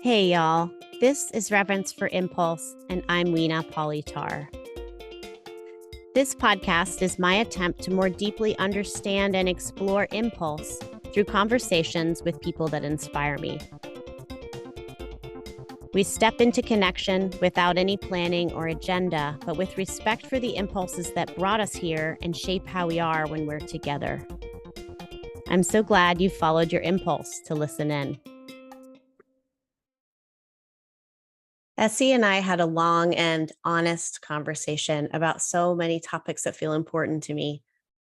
Hey, y'all. This is Reverence for Impulse, and I'm Weena Pauly-Tarr. This podcast is my attempt to more deeply understand and explore impulse through conversations with people that inspire me. We step into connection without any planning or agenda, but with respect for the impulses that brought us here and shape how we are when we're together. I'm so glad you followed your impulse to listen in. Esi and I had a long and honest conversation about so many topics that feel important to me,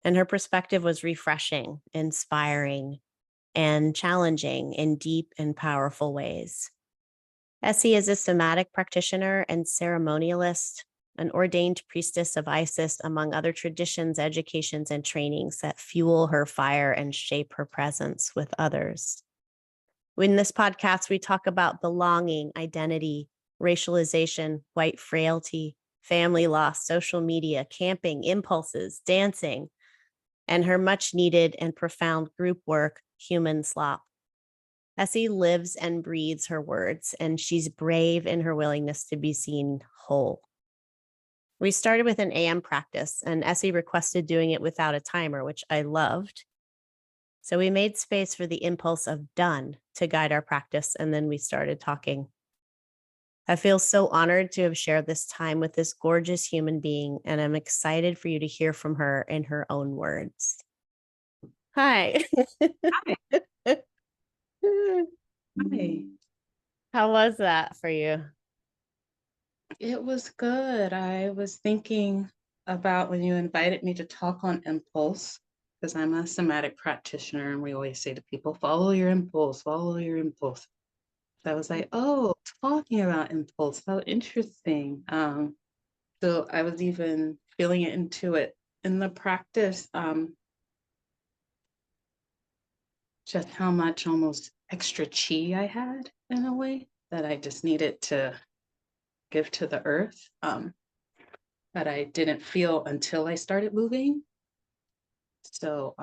and her perspective was refreshing, inspiring, and challenging in deep and powerful ways. Esi is a somatic practitioner and ceremonialist, an ordained priestess of Isis, among other traditions, educations, and trainings that fuel her fire and shape her presence with others. In this podcast, we talk about belonging, identity, racialization, white frailty, family loss, social media, camping, impulses, dancing, and her much needed and profound group work, Human Slop. Esi lives and breathes her words, and she's brave in her willingness to be seen whole. We started with an AM practice, and Esi requested doing it without a timer, which I loved. So we made space for the impulse of done to guide our practice, and then we started talking. I feel so honored to have shared this time with this gorgeous human being, and I'm excited for you to hear from her in her own words. Hi. Hi. Hi. How was that for you? It was good. I was thinking about when you invited me to talk on impulse, because I'm a somatic practitioner, and we always say to people, follow your impulse, follow your impulse. So I was like, oh, talking about impulse, how interesting. So I was even feeling it into it in the practice, just how much almost extra chi I had in a way that I just needed to give to the earth, that I didn't feel until I started moving. So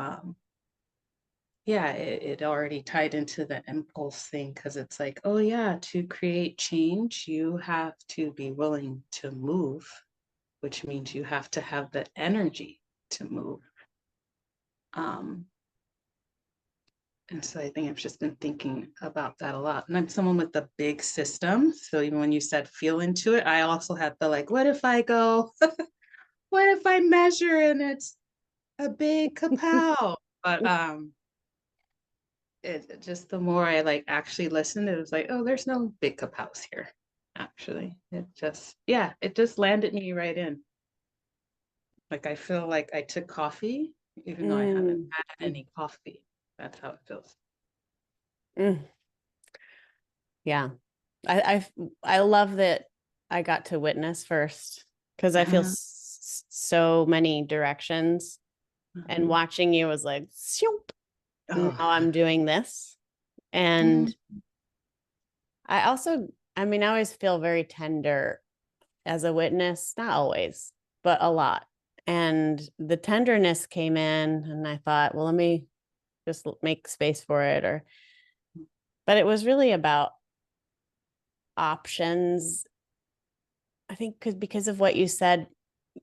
yeah, it already tied into the impulse thing, because it's like, oh yeah, to create change, you have to be willing to move, which means you have to have the energy to move. And so I think I've just been thinking about that a lot. And I'm someone with a big system. So even when you said feel into it, I also had the like, what if I go, what if I measure and it's a big kapow? But it just, the more I like actually listened, it was like, oh, there's no big kapows here. Actually, it just, yeah, it just landed me right in. Like I feel like I took coffee, even though I haven't had any coffee. That's how it feels. Yeah. I love that I got to witness first, because I feel so many directions, and watching you was like, now I'm doing this. And I also, I always feel very tender as a witness, not always, but a lot. And the tenderness came in, and I thought, well, let me just make space for it. But it was really about options. I think because of what you said,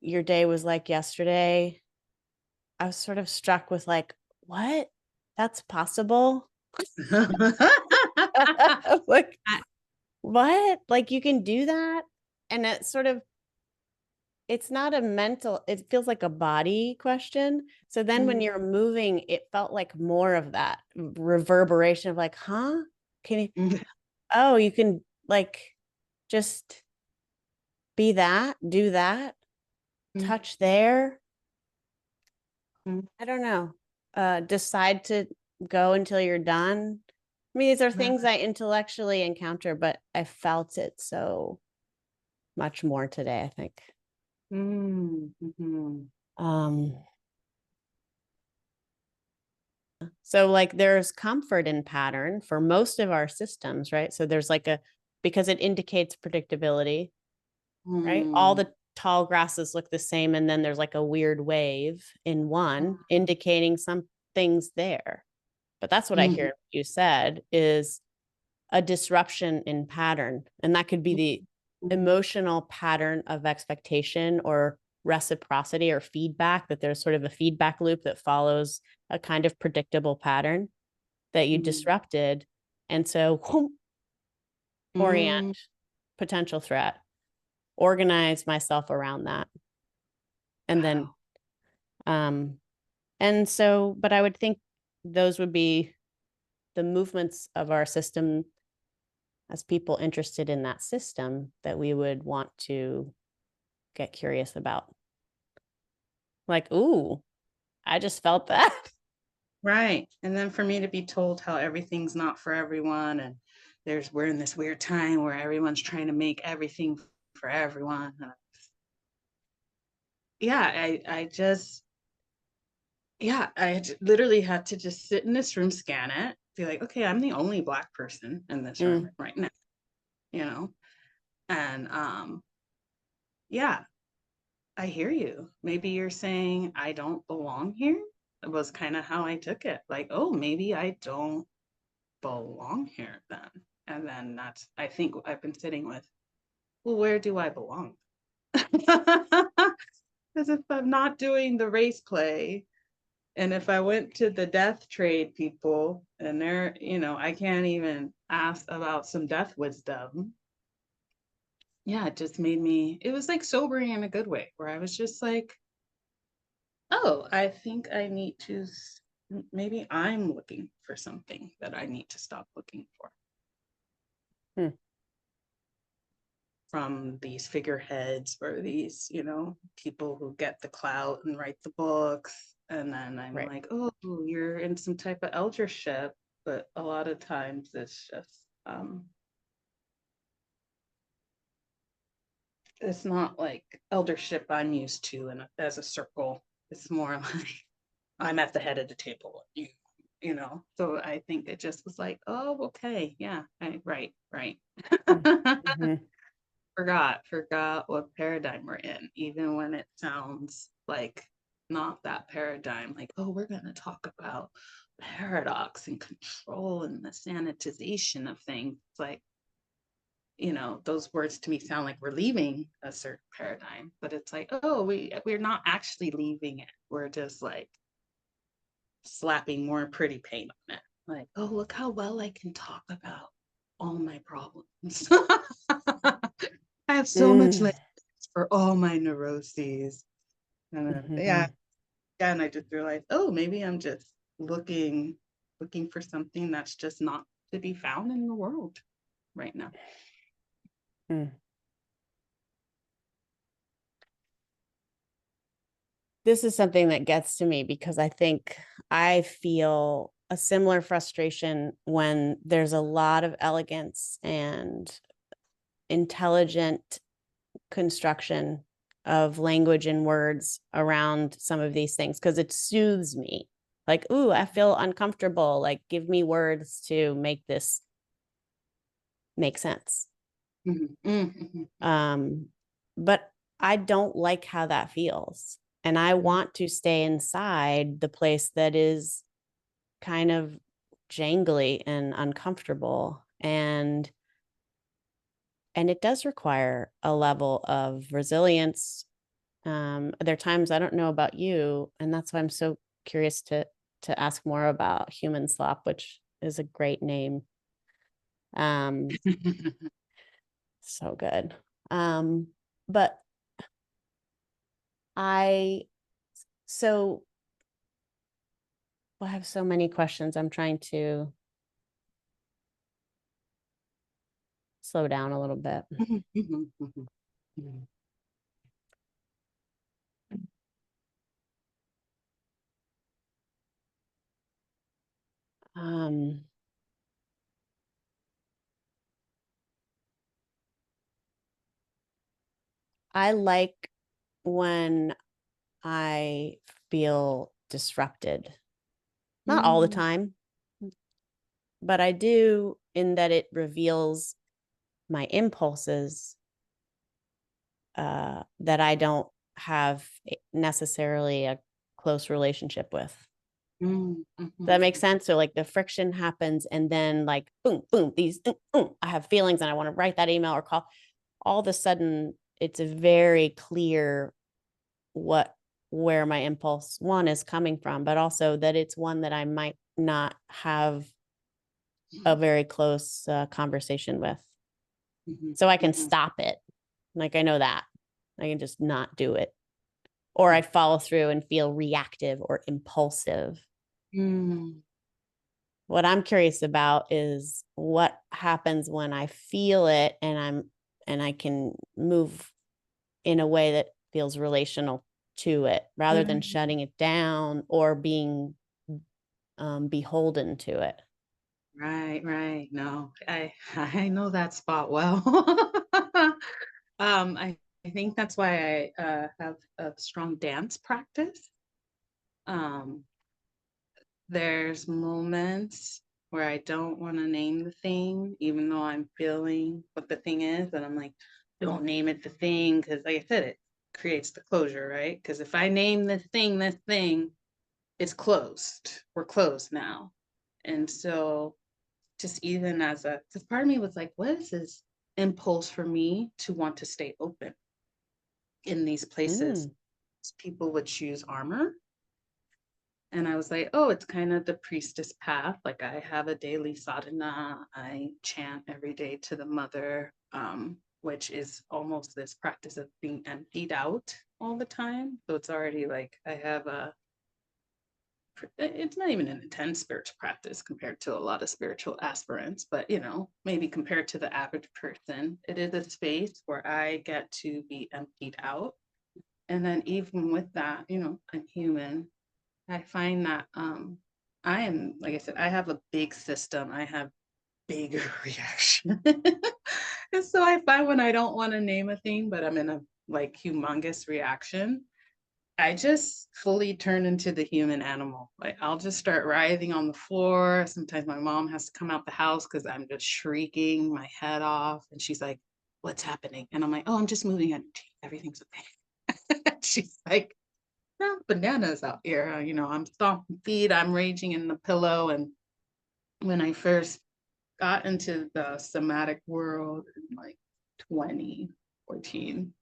your day was like yesterday. I was sort of struck with like, what? That's possible? Like, what? Like you can do that? And it's not a mental, it feels like a body question. So then when you're moving, it felt like more of that reverberation of like, huh? Can you, oh, you can like just be that, do that, touch there. I don't know. Decide to go until you're done. These are things I intellectually encounter, but I felt it so much more today, I think. So like there's comfort in pattern for most of our systems, right? So there's like because it indicates predictability, right? All the tall grasses look the same, and then there's like a weird wave in one indicating some things there. But that's what I hear you said is, a disruption in pattern. And that could be the emotional pattern of expectation or reciprocity or feedback, that there's sort of a feedback loop that follows a kind of predictable pattern that you disrupted. And so orient potential threat, organize myself around that. And then, and so, but I would think those would be the movements of our system as people interested in that system that we would want to get curious about. Like, ooh, I just felt that. Right. And then for me to be told how everything's not for everyone, and we're in this weird time where everyone's trying to make everything for everyone. I literally had to just sit in this room, scan it, be like, okay, I'm the only Black person in this room right now, you know? And yeah, I hear you. Maybe you're saying I don't belong here. It was kind of how I took it. Like, oh, maybe I don't belong here then. And then I think I've been sitting with, well, where do I belong? As if I'm not doing the race play. And if I went to the death trade people and they're, I can't even ask about some death wisdom. Yeah, it just it was like sobering in a good way, where I was just like, oh, I think I need to, maybe I'm looking for something that I need to stop looking for. From these figureheads or these, people who get the clout and write the books. And then I'm like, oh, you're in some type of eldership. But a lot of times it's just, it's not like eldership I'm used to as a circle. It's more like I'm at the head of the table, So I think it just was like, oh, okay, yeah, right. Forgot what paradigm we're in, even when it sounds like not that paradigm. Like, oh, we're going to talk about paradox and control and the sanitization of things. It's like, those words to me sound like we're leaving a certain paradigm, but it's like, oh, we're not actually leaving it. We're just like slapping more pretty paint on it. Like, oh, look how well I can talk about all my problems. I have so much language for all my neuroses. And and I just realized, oh, maybe I'm just looking for something that's just not to be found in the world right now. This is something that gets to me because I think I feel a similar frustration when there's a lot of elegance and intelligent construction of language and words around some of these things, because it soothes me. Like, ooh, I feel uncomfortable. Like, give me words to make this make sense. But I don't like how that feels. And I want to stay inside the place that is kind of jangly and uncomfortable. And it does require a level of resilience. There are times I don't know about you, and that's why I'm so curious to ask more about Human Slop, which is a great name. So good. But I have so many questions. I'm trying to slow down a little bit. I like when I feel disrupted. Not all the time, but I do, in that it reveals my impulses that I don't have necessarily a close relationship with. Mm, Does mhm. that make sense? So like the friction happens and then like boom, boom, these I have feelings and I want to write that email or call. All of a sudden, it's a very clear where my impulse one is coming from, but also that it's one that I might not have a very close conversation with. Mhm, So I can mhm, stop it. Like I know that I can just not do it. Or I follow through and feel reactive or impulsive. mm, What I'm curious about is what happens when I feel it and I can move in a way that feels relational to it rather than mm. shutting it down or being beholden to it. Right, right. No, I know that spot well. I think that's why I have a strong dance practice. Um, there's moments where I don't want to name the thing, even though I'm feeling what the thing is, and I'm like, don't name it the thing, because like I said, it creates the closure, right? Because if I name this thing, it's closed. We're closed now. And so just even as a, because part of me was like, what is this impulse for me to want to stay open in these places? Mm. People would choose armor. And I was like, oh, it's kind of the priestess path. Like I have a daily sadhana. I chant every day to the mother, which is almost this practice of being emptied out all the time. So it's already like I have a, it's not even an intense spiritual practice compared to a lot of spiritual aspirants, but maybe compared to the average person, it is a space where I get to be emptied out. And then even with that, I'm human. I find that I am, like I said, I have a big system. I have bigger reaction. And so I find when I don't want to name a thing, but I'm in a like humongous reaction, I just fully turn into the human animal. Like I'll just start writhing on the floor. Sometimes my mom has to come out the house because I'm just shrieking my head off. And she's like, what's happening? And I'm like, oh, I'm just moving energy. Everything's okay. She's like, no, bananas out here. I'm stomping feet. I'm raging in the pillow. And when I first got into the somatic world in like 2014,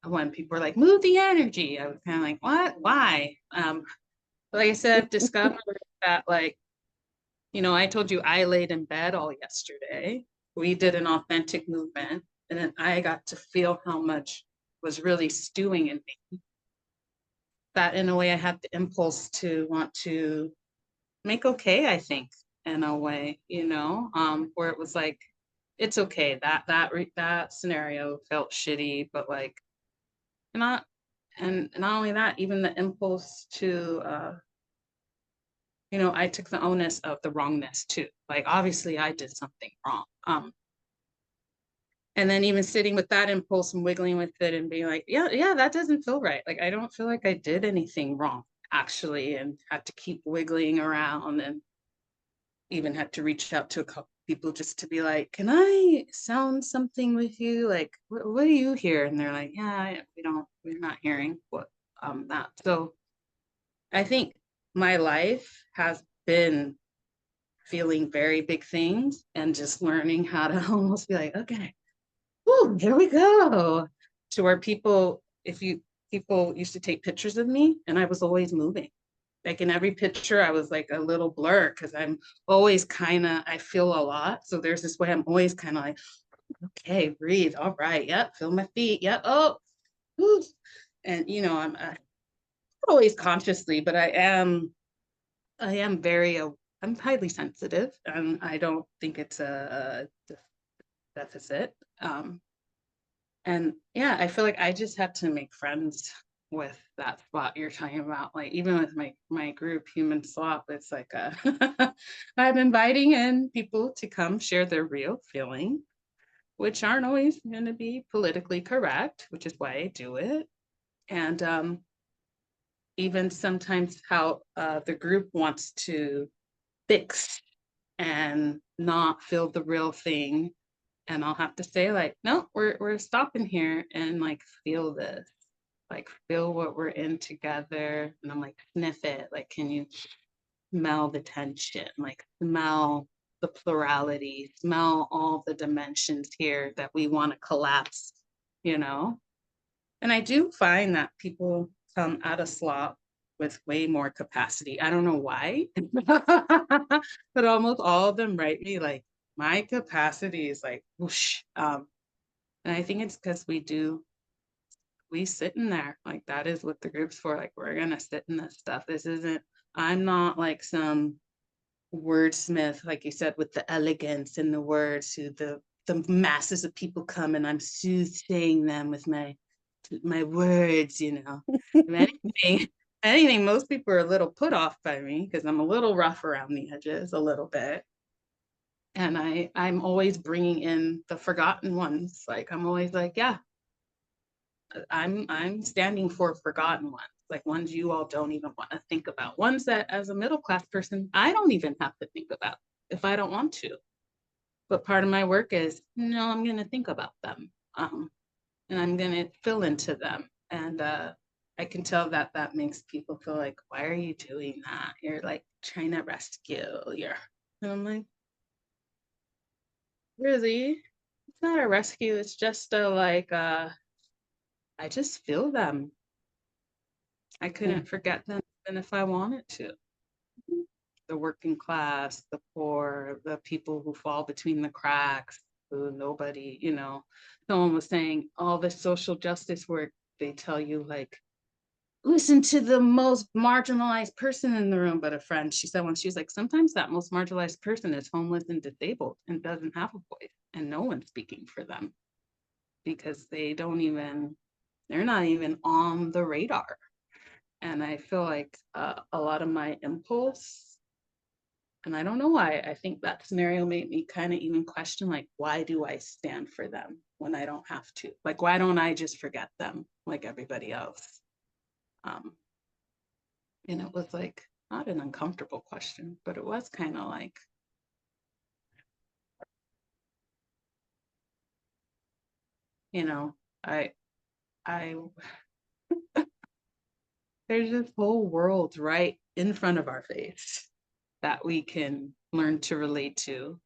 when people were like, move the energy, I was kind of like, what? Why? Like I said, I've discovered that, like, I told you I laid in bed all yesterday. We did an authentic movement, and then I got to feel how much was really stewing in me. That, in a way, I had the impulse to want to make okay, I think, in a way, where it was like, it's okay. That scenario felt shitty, but like, not, and not only that, even the impulse to I took the onus of the wrongness too. Like obviously I did something wrong. And then even sitting with that impulse and wiggling with it and being like, yeah, that doesn't feel right. Like I don't feel like I did anything wrong actually, and had to keep wiggling around, and even had to reach out to a couple people just to be like, can I sound something with you? Like, what do you hear? And they're like, yeah, we're not hearing what that. So I think my life has been feeling very big things and just learning how to almost be like, okay, whoo, here we go. To where people used to take pictures of me and I was always moving. Like in every picture, I was like a little blur because I'm always I feel a lot. So there's this way I'm always kind of like, okay, breathe. All right. Yep. Feel my feet. Yep. Oh, whoo. And I'm always consciously, but I am very, I'm highly sensitive, and I don't think it's a deficit. And yeah, I feel like I just had to make friends with that spot you're talking about. Like even with my group, Human Swap, it's like I'm inviting in people to come share their real feeling, which aren't always going to be politically correct, which is why I do it. And even sometimes how the group wants to fix and not feel the real thing. And I'll have to say, like, no, we're stopping here and like feel this, like feel what we're in together. And I'm like, sniff it. Like, can you? smell the tension, like smell the plurality, smell all the dimensions here that we want to collapse, you know? And I do find that people come out of slop with way more capacity. I don't know why, but almost all of them write me like, my capacity is like whoosh. And I think it's because we sit in there. Like that is what the group's for. Like we're gonna sit in this stuff. This isn't, I'm not like some wordsmith, like you said, with the elegance in the words, who the masses of people come and I'm soothsaying them with my words, you know. If anything, most people are a little put off by me because I'm a little rough around the edges a little bit. And I'm always bringing in the forgotten ones. Like I'm always like, yeah, I'm standing for forgotten ones, like ones you all don't even want to think about, ones that as a middle class person I don't even have to think about if I don't want to. But part of my work is, no, I'm going to think about them, and I'm going to fill into them. And I can tell that that makes people feel like, why are you doing that? You're like trying to rescue. And I'm like, really? It's not a rescue. It's just a like, I just feel them. I couldn't forget them even if I wanted to. The working class, the poor, the people who fall between the cracks, who nobody, someone was saying all this social justice work, they tell you like, listen to the most marginalized person in the room. But a friend, she said once, she was like, sometimes that most marginalized person is homeless and disabled and doesn't have a voice and no one's speaking for them because they're not even on the radar. And I feel like a lot of my impulse, and I don't know why, I think that scenario made me kind of even question, like, why do I stand for them when I don't have to? Like, why don't I just forget them like everybody else? And it was like, not an uncomfortable question, but it was kind of like, I, I, there's this whole world right in front of our face that we can learn to relate to.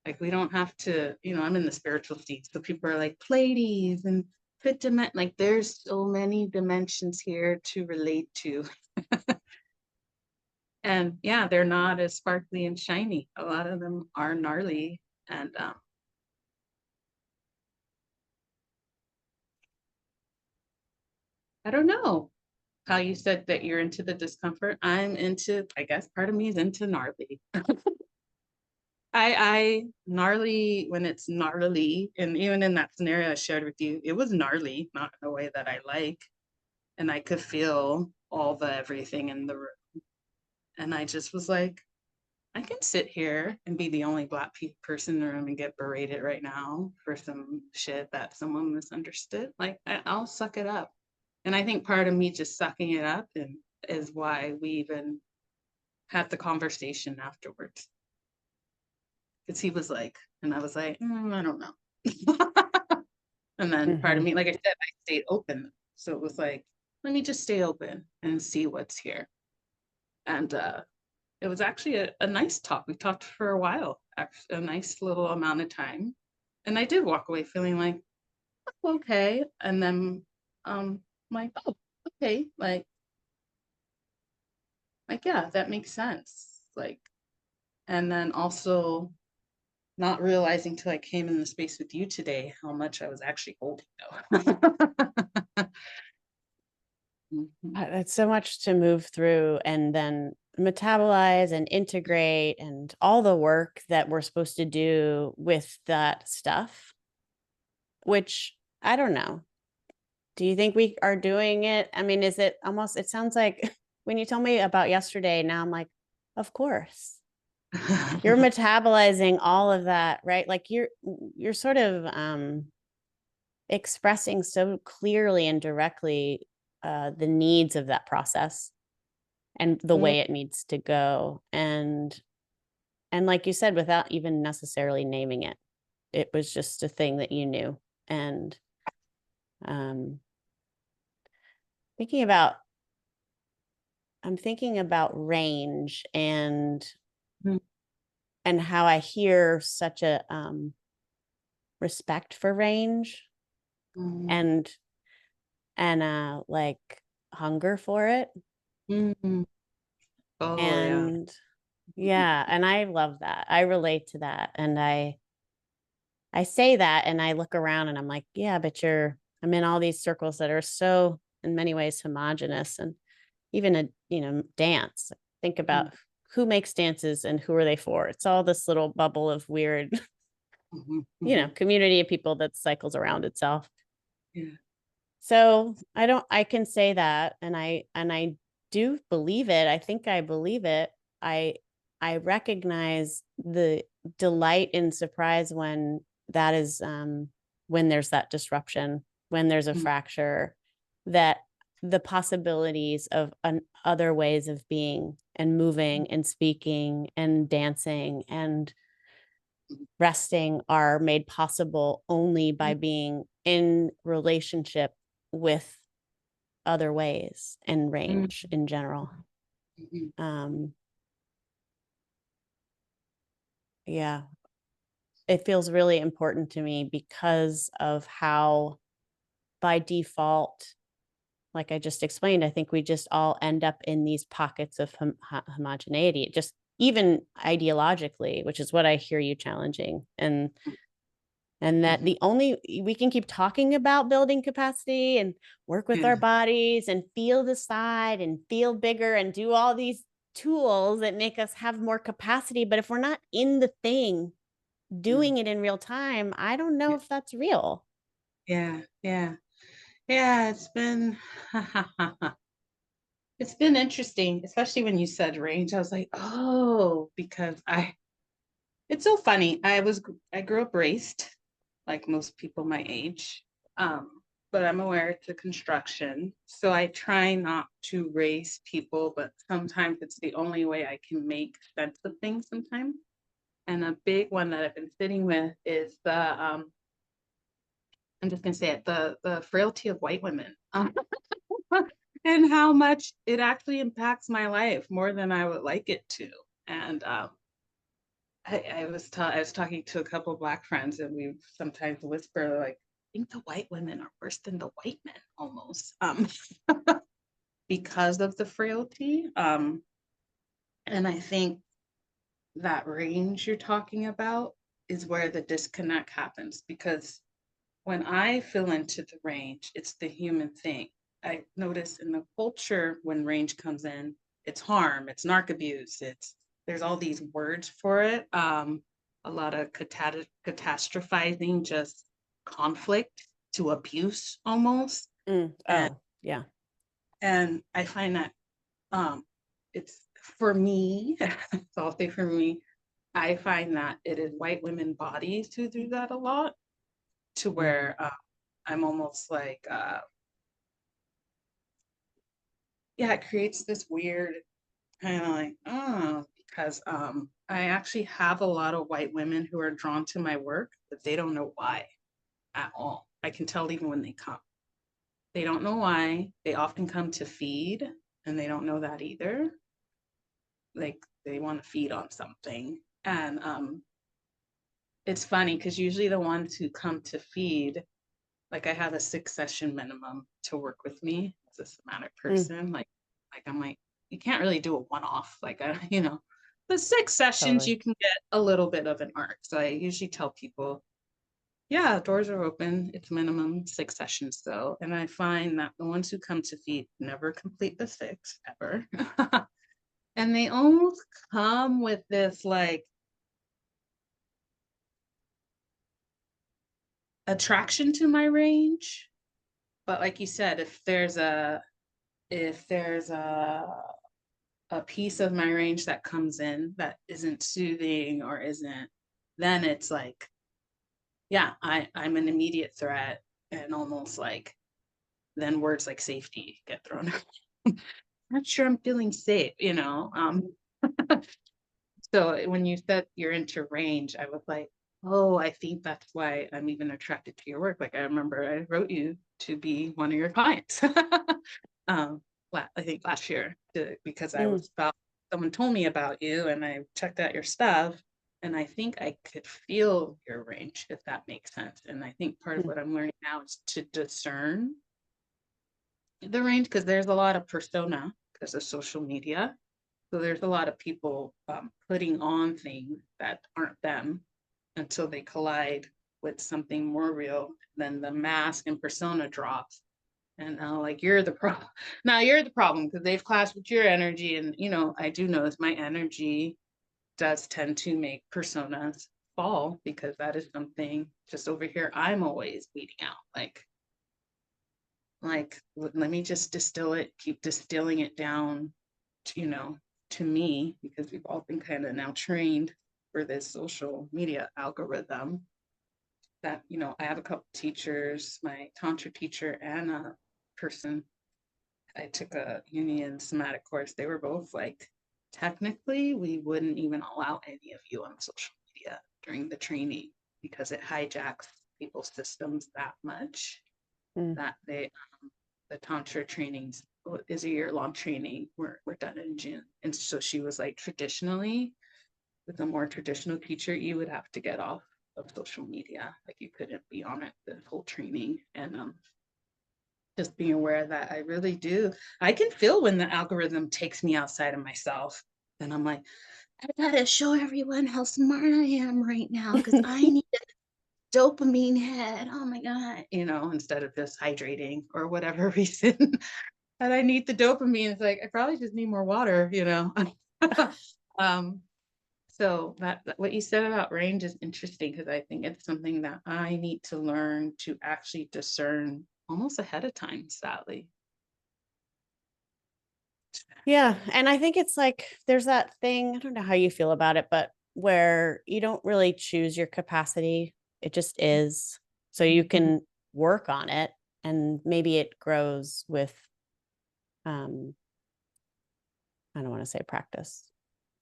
Like we don't have to, I'm in the spiritual seat. So people are like Pleiades and fifth dimension. Like there's so many dimensions here to relate to. And yeah, they're not as sparkly and shiny. A lot of them are gnarly. And I don't know how you said that you're into the discomfort. I'm into, I guess part of me is into gnarly. I gnarly when it's gnarly, and even in that scenario I shared with you, it was gnarly, not in a way that I like, and I could feel all the everything in the room, and I just was like, I can sit here and be the only Black person in the room and get berated right now for some shit that someone misunderstood. Like I'll suck it up, and I think part of me just sucking it up and is why we even had the conversation afterwards. Because he was like, and I was like, I don't know. And then part of me, like I said, I stayed open. So it was like, let me just stay open and see what's here. And it was actually a nice talk. We talked for a while, actually, a nice little amount of time. And I did walk away feeling like, oh, okay. And then like, oh, okay, yeah, that makes sense. Like, and then also not realizing till I came in the space with you today how much I was actually holding though. That's so much to move through and then metabolize and integrate and all the work that we're supposed to do with that stuff, which I don't know. Do you think we are doing it? I mean, is it almost, it sounds like when you told me about yesterday, now I'm like, of course. You're metabolizing all of that, right? Like you're sort of expressing so clearly and directly the needs of that process and the way it needs to go. And like you said, without even necessarily naming it, it was just a thing that you knew. And thinking about I'm thinking about range Mm. and how I hear such a respect for range Mm. and like hunger for it. Mm. Oh yeah. And yeah, and I love that. I relate to that. And I say that and I look around and I'm like, yeah, but I'm in all these circles that are so in many ways homogenous. And even dance. Think Mm. about who makes dances and who are they for? It's all this little bubble of weird, Mhm. Mhm. community of people that cycles around itself. Yeah. So I can say that. And I do believe it. I think I believe it. I, I recognize the delight and surprise that is, when there's that disruption, when there's a Mm. fracture, that the possibilities of other ways of being and moving and speaking and dancing and resting are made possible only by being in relationship with other ways and Mm. range in general. Mhm. Um, yeah, it feels really important to me because of how, by default, like I just explained, I think we just all end up in these pockets of homogeneity, just even ideologically, which is what I hear you challenging. And that Mhm. we can keep talking about building capacity and work with Yeah. our bodies and feel the side and feel bigger and do all these tools that make us have more capacity. But if we're not in the thing, Mm. doing it in real time, I don't know Yeah. if that's real. Yeah. Yeah. Yeah. It's been interesting, especially when you said range. I was like, oh, because it's so funny. I grew up braced, like most people my age. But I'm aware it's a construction. So I try not to race people, but sometimes it's the only way I can make sense of things sometimes. And a big one that I've been sitting with is I'm just gonna say it, the frailty of white women. And how much it actually impacts my life more than I would like it to. And I was talking to a couple of Black friends, and we sometimes whisper like, "I think the white women are worse than the white men almost, because of the frailty." And I think that range you're talking about is where the disconnect happens, because when I feel into the range, it's the human thing. I notice in the culture when range comes in, it's harm, it's narc abuse, there's all these words for it. A lot of catastrophizing, just conflict to abuse almost. And Oh, yeah. and I find that um it's for me, so I'll say for me, I find that it is white women bodies who do that a lot, to Mm. where I'm almost like, yeah, it creates this weird kind of like, oh, because I actually have a lot of white women who are drawn to my work, but they don't know why at all. I can tell even when they come. They don't know why. They often come to feed, and they don't know that either. Like they want to feed on something. And it's funny because usually the ones who come to feed, like I have a 6 session minimum to work with me as a somatic Mm, person. Like I'm like, you can't really do a one-off. Like the 6 sessions totally. you can get a little bit of an arc. So I usually tell people, yeah, doors are open. It's minimum 6 sessions though. And I find that the ones who come to feed never complete the 6 ever. And they almost come with this like attraction to my range. But like you said, if there's a piece of my range that comes in that isn't soothing or isn't, then it's like, yeah, I'm an immediate threat, and almost like then words like safety get thrown out. Not sure I'm feeling safe. So when you said you're into range, I was like, oh, I think that's why I'm even attracted to your work. Like I remember I wrote you to be one of your clients. um, I think last year, because I Mm, was about, someone told me about you and I checked out your stuff. And I think I could feel your range, if that makes sense. And I think part of mm, what I'm learning now is to discern the range, because there's a lot of persona because of social media. So there's a lot of people putting on things that aren't them until they collide with something more real. Then the mask and persona drops. And now, like, you're the problem. Now you're the problem because they've clashed with your energy. And, you know, I do notice my energy does tend to make personas fall, because that is something just over here I'm always weeding out. Like, let me just distill it, keep distilling it down to, you know, to me, because we've all been kind of now trained for this social media algorithm that, you know, I have a couple teachers, my tantra teacher and a person I took a Union somatic course. They were both like, technically, we wouldn't even allow any of you on social media during the training because it hijacks people's systems that much mm. that the tantra trainings is a year-long training. We're done in June. And so she was like, traditionally, with a more traditional teacher, you would have to get off of social media. Like, you couldn't be on it the whole training. And just being aware that I really do. I can feel when the algorithm takes me outside of myself. And I'm like, I gotta show everyone how smart I am right now because I need a dopamine head. Oh my God. You know, instead of just hydrating or whatever reason that I need the dopamine. It's like, I probably just need more water, you know. um, so that what you said about range is interesting, because I think it's something that I need to learn to actually discern almost ahead of time, sadly. Yeah. And I think it's like there's that thing, I don't know how you feel about it, but where you don't really choose your capacity. It just is. So you Mhm. can work on it and maybe it grows with um I don't want to say practice.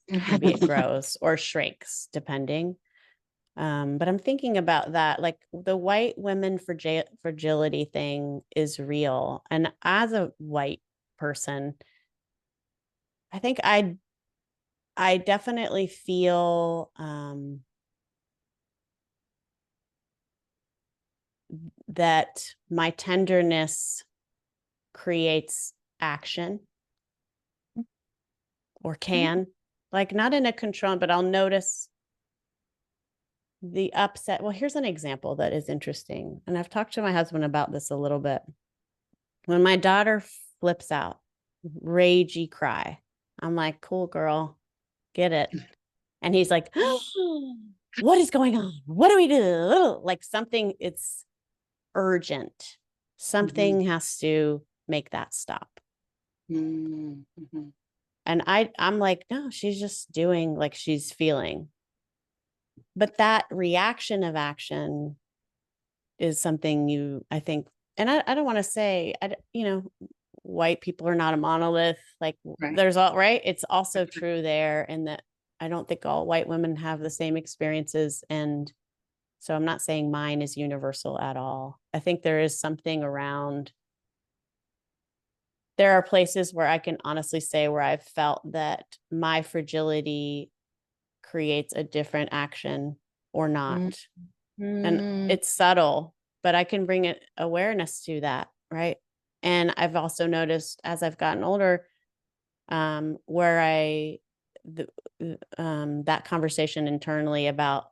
Maybe it grows or shrinks depending. But I'm thinking about that, like the white women fragility thing is real. And as a white person, I think I definitely feel that my tenderness creates action or can, like not in a control, but I'll notice the upset. Well, here's an example that is interesting. And I've talked to my husband about this a little bit. When my daughter flips out, ragey cry, I'm like, cool girl, get it. And he's like, what is going on? What do we do? Like something, it's urgent. Mhm. Something has to make that stop. Mhm. Mhm. And I'm like, no, she's just doing like she's feeling. But that reaction of action is something I think, and I don't want to say, white people are not a monolith. Like Right. there's all right. It's also true there in that I don't think all white women have the same experiences. And so I'm not saying mine is universal at all. I think there is something around, there are places where I can honestly say where I've felt that my fragility creates a different action or Mhm. not. And Mhm. it's subtle, but I can bring it awareness to that, right? And I've also noticed as I've gotten older, where that conversation internally about,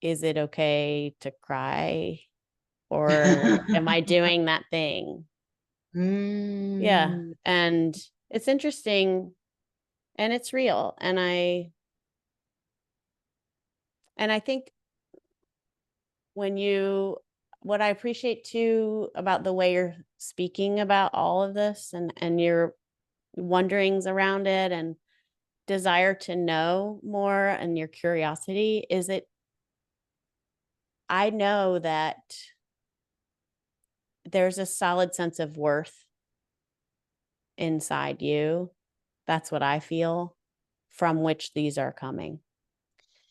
is it okay to cry or am I doing that thing? Yeah. Mm. And it's interesting and it's real. And I think when you, what I appreciate too about the way you're speaking about all of this and your wonderings around it and desire to know more and your curiosity is it, I know that there's a solid sense of worth inside you. That's what I feel, from which these are coming.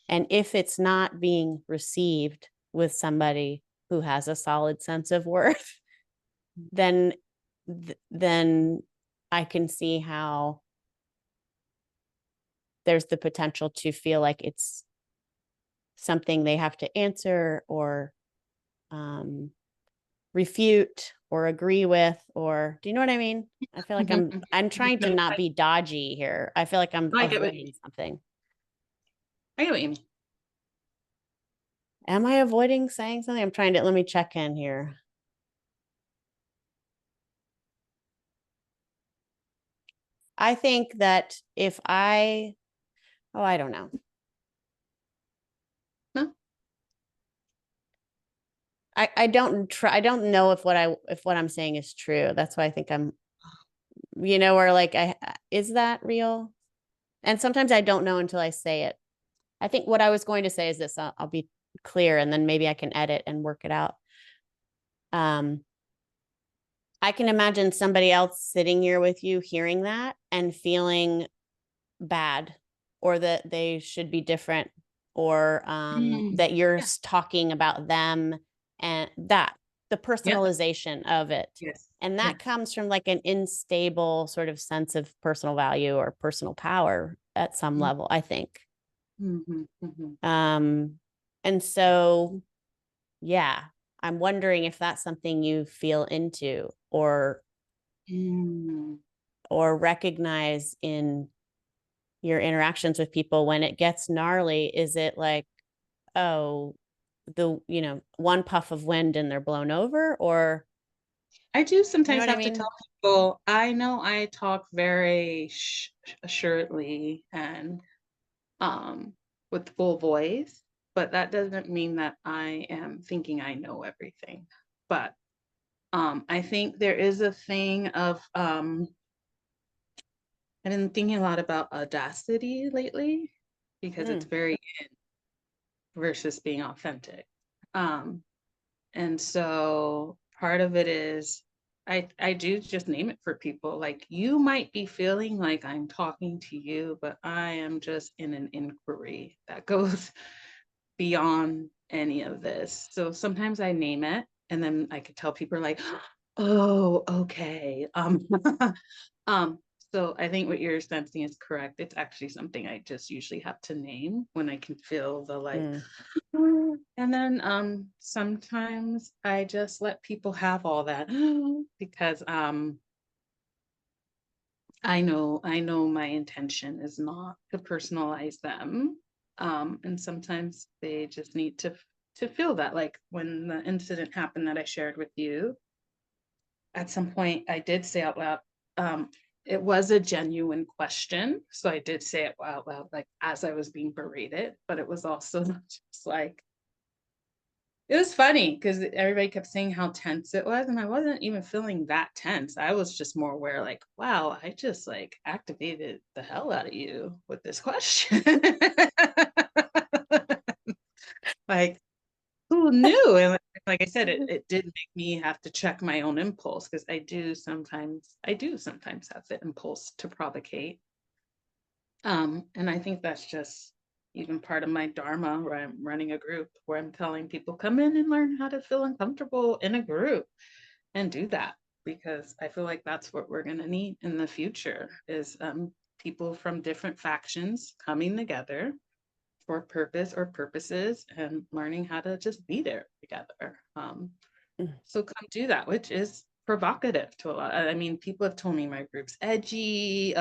And if it's not being received with somebody who has a solid sense of worth, then then I can see how there's the potential to feel like it's something they have to answer or refute or agree with, or do you know what I mean? I feel like I'm trying to No, not be dodgy here. I feel like I'm I get what you avoiding mean. something. I get what you mean. Am I avoiding saying something? I'm trying to, let me check in here. I think that if I don't know. No? I don't know if what I'm saying is true. That's why I think I'm, or like, is that real? And sometimes I don't know until I say it. I think what I was going to say is this, I'll be clear, and then maybe I can edit and work it out. I can imagine somebody else sitting here with you hearing that and feeling bad, or that they should be different, or that you're Yeah. talking about them, and that the Yeah. personalization of it. Yes. And that Yeah. comes from like an unstable sort of sense of personal value or personal power at some level, I think. Mm-hmm. Mm-hmm. And so, yeah, I'm wondering if that's something you feel into, Mm. or recognize in your interactions with people when it gets gnarly. Is it like, oh, one puff of wind and they're blown over, or I do you know sometimes what I have to mean? tell people, I know I talk very assuredly and with full voice, but that doesn't mean that I am thinking I know everything. But I think there is a thing of I've been thinking a lot about audacity lately because it's Mm, very in versus being authentic. Um, and so part of it is I do just name it for people. Like, you might be feeling like I'm talking to you, but I am just in an inquiry that goes beyond any of this. So sometimes I name it, and then I could tell people like, oh, okay. Um, so I think what you're sensing is correct. It's actually something I just usually have to name when I can feel the like, mm, and then sometimes I just let people have all that because I know my intention is not to personalize them. And sometimes they just need to feel that. Like when the incident happened that I shared with you, at some point I did say out loud, it was a genuine question. So I did say it out loud, like as I was being berated, but it was also just like, it was funny because everybody kept saying how tense it was, and I wasn't even feeling that tense. I was just more aware, like, wow, I just like activated the hell out of you with this question. Like, who knew? And like I said, it did make me have to check my own impulse because I do sometimes have the impulse to provocate. And I think that's just even part of my dharma where I'm running a group where I'm telling people come in and learn how to feel uncomfortable in a group and do that because I feel like that's what we're going to need in the future is people from different factions coming together for purpose or purposes and learning how to just be there together. mm, So come do that, which is provocative to a lot. I mean, people have told me my group's edgy.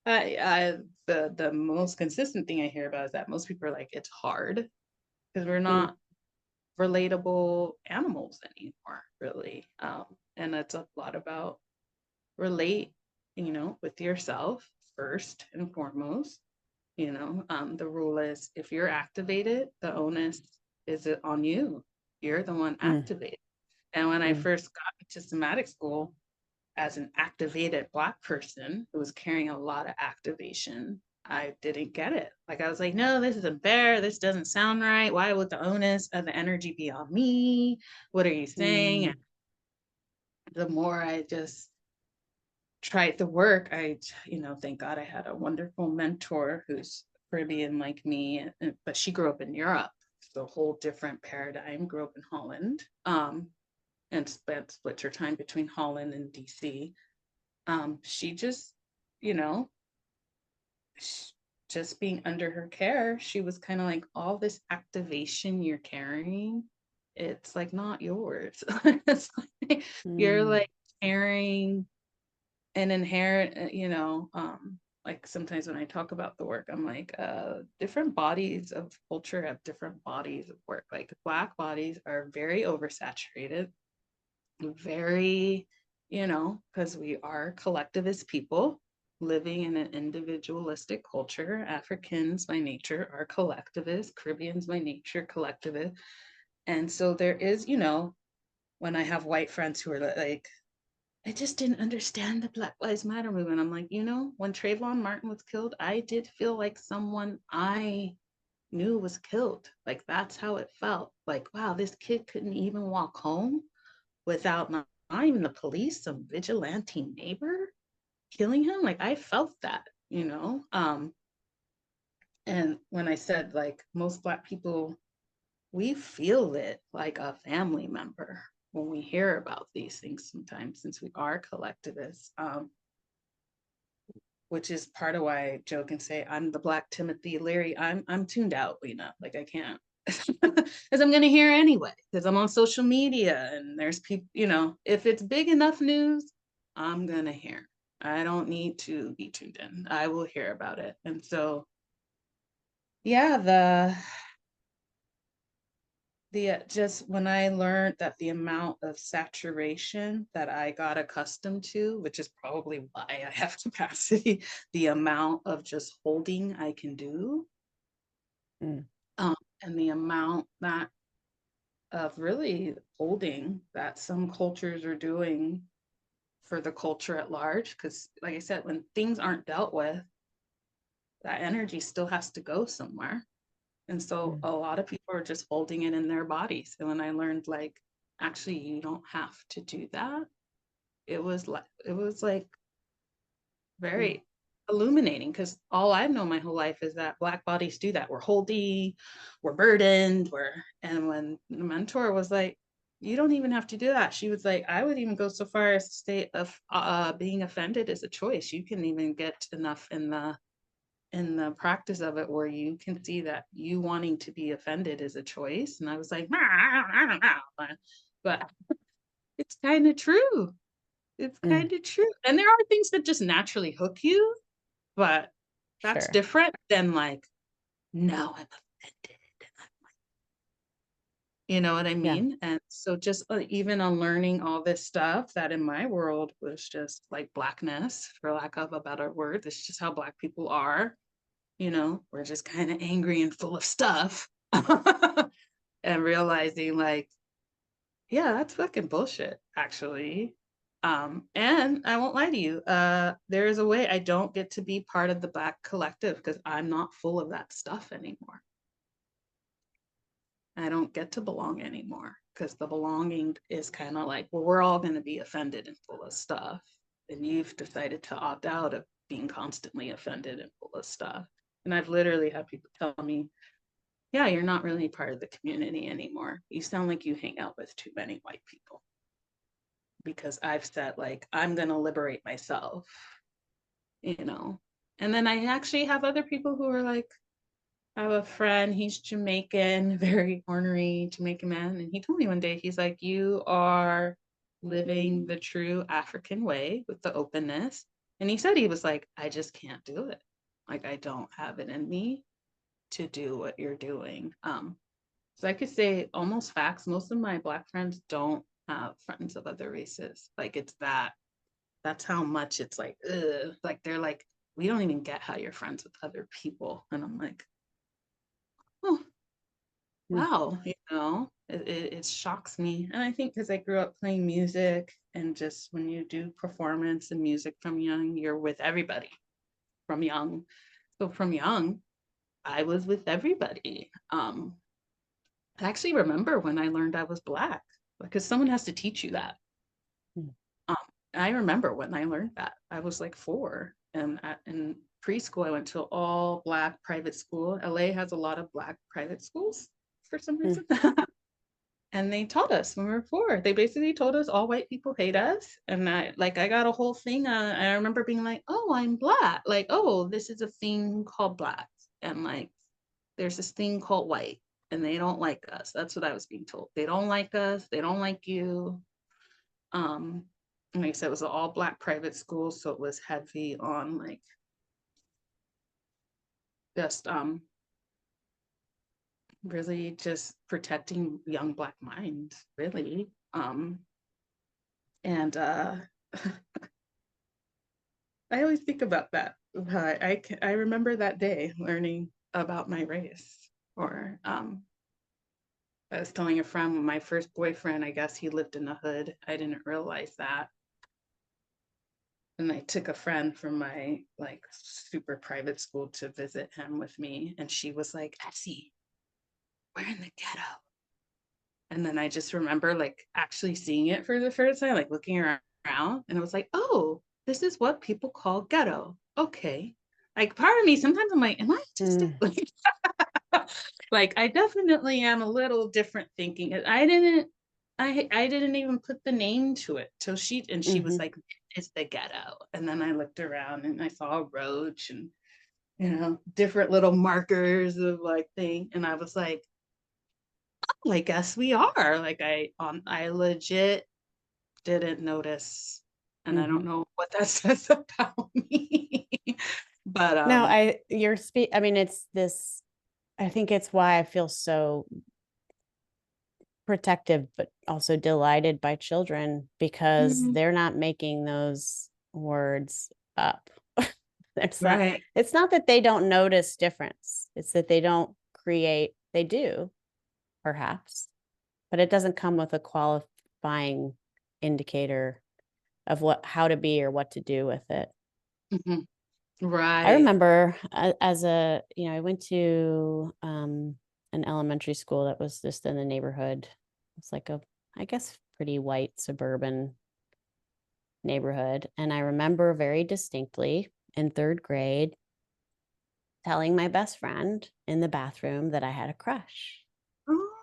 I the most consistent thing I hear about is that most people are like, it's hard because we're mm, not relatable animals anymore, really. And it's a lot about relate, with yourself first and foremost. The rule is if you're activated, the onus is it on you. You're the one mm, activated. And when I mm, first got into somatic school, as an activated Black person who was carrying a lot of activation, I didn't get it. Like I was like, no, this isn't fair. This doesn't sound right. Why would the onus of the energy be on me? What are you saying? And mm, the more I just tried the work, thank God I had a wonderful mentor who's Caribbean like me, but she grew up in Europe. So a whole different paradigm, grew up in Holland. and splits her time between Holland and DC. She just, you know, just being under her care, she was kind of like, all this activation you're carrying, it's like not yours. It's like, you're Mm. like carrying an inherent, like sometimes when I talk about the work, I'm like, different bodies of culture have different bodies of work. Like Black bodies are very oversaturated, very, because we are collectivist people living in an individualistic culture. Africans by nature are collectivist, Caribbeans by nature collectivist. And so there is, when I have white friends who are like, I just didn't understand the Black Lives Matter movement. I'm like, when Trayvon Martin was killed, I did feel like someone I knew was killed. Like that's how it felt. Like, wow, this kid couldn't even walk home without not even the police, some vigilante neighbor killing him. Like I felt that, and when I said like most Black people, we feel it like a family member when we hear about these things sometimes, since we are collectivists, which is part of why I joke and say I'm the Black Timothy Leary. I'm tuned out, like I can't, because I'm gonna hear anyway, because I'm on social media and there's people, if it's big enough news, I'm gonna hear. I don't need to be tuned in. I will hear about it. And so, yeah, the just when I learned that the amount of saturation that I got accustomed to, which is probably why I have capacity, the amount of just holding I can do, Mm. and the amount that of really holding that some cultures are doing for the culture at large. Because, like I said, when things aren't dealt with, that energy still has to go somewhere. And so Mm. a lot of people are just holding it in their bodies. And when I learned, like, actually, you don't have to do that, it was like Mm. very illuminating, because all I've known my whole life is that Black bodies do that. We're holding, we're burdened, and when the mentor was like, you don't even have to do that. She was like, I would even go so far as to state of being offended is a choice. You can even get enough in the practice of it where you can see that you wanting to be offended is a choice. And I was like, I don't know, but it's kind of true. It's Mm. kind of true. And there are things that just naturally hook you, but that's Sure. different than like, no, I'm offended. You know what I Yeah. mean? And so just even on learning all this stuff that in my world was just like Blackness, for lack of a better word. It's just how Black people are. We're just kind of angry and full of stuff. And realizing like, yeah, that's fucking bullshit, actually. And I won't lie to you, there is a way I don't get to be part of the Black collective because I'm not full of that stuff anymore. I don't get to belong anymore because the belonging is kind of like, well, we're all going to be offended and full of stuff. And you've decided to opt out of being constantly offended and full of stuff. And I've literally had people tell me, yeah, you're not really part of the community anymore. You sound like you hang out with too many white people. Because I've said, like, I'm going to liberate myself, you know. And then I actually have other people who are like, I have a friend, he's Jamaican, very ornery Jamaican man. And he told me one day, he's like, you are living the true African way with the openness. And he said, he was like, I just can't do it. Like, I don't have it in me to do what you're doing. So I could say almost facts. Most of my Black friends don't have friends of other races. Like it's that's how much it's like, ugh. Like they're like, we don't even get how you're friends with other people. And I'm like, oh, Mm. wow, it shocks me. And I think because I grew up playing music, and just when you do performance and music from young, you're with everybody from young. So from young, I was with everybody. I actually remember when I learned I was Black, because someone has to teach you that. Mm. Um, I remember when I learned that. I was like 4, and in preschool, I went to all Black private school. LA has a lot of Black private schools for some Mm. reason. And they taught us when we were 4. They basically told us all white people hate us. And I got a whole thing. I remember being like, oh, I'm Black. Like, oh, this is a thing called Black. And like, there's this thing called white. And they don't like us. That's what I was being told. They don't like us. They don't like you. And like I said, it was an all Black private school. So it was heavy on like just really just protecting young Black minds, really. And I always think about that. I remember that day learning about my race. Or I was telling a friend, my first boyfriend, I guess he lived in the hood. I didn't realize that. And I took a friend from my like super private school to visit him with me. And she was like, Esi, we're in the ghetto. And then I just remember like actually seeing it for the first time, like looking around, and I was like, oh, this is what people call ghetto. Okay. Like part of me, sometimes I'm like, am I autistic? Like I definitely am a little different thinking. I didn't even put the name to it till she was like, it's the ghetto. And then I looked around and I saw a roach and different little markers of like thing. And I was like, I guess we are. Like I legit didn't notice, and I don't know what that says about me. But No, I mean, it's this, I think it's why I feel so protective, but also delighted by children, because they're not making those words up. right. It's not that they don't notice difference. It's that they don't create, they do, perhaps, but it doesn't come with a qualifying indicator of how to be or what to do with it. Right. I remember I went to an elementary school that was just in the neighborhood. It's like I guess, pretty white suburban neighborhood. And I remember very distinctly in 3rd grade telling my best friend in the bathroom that I had a crush.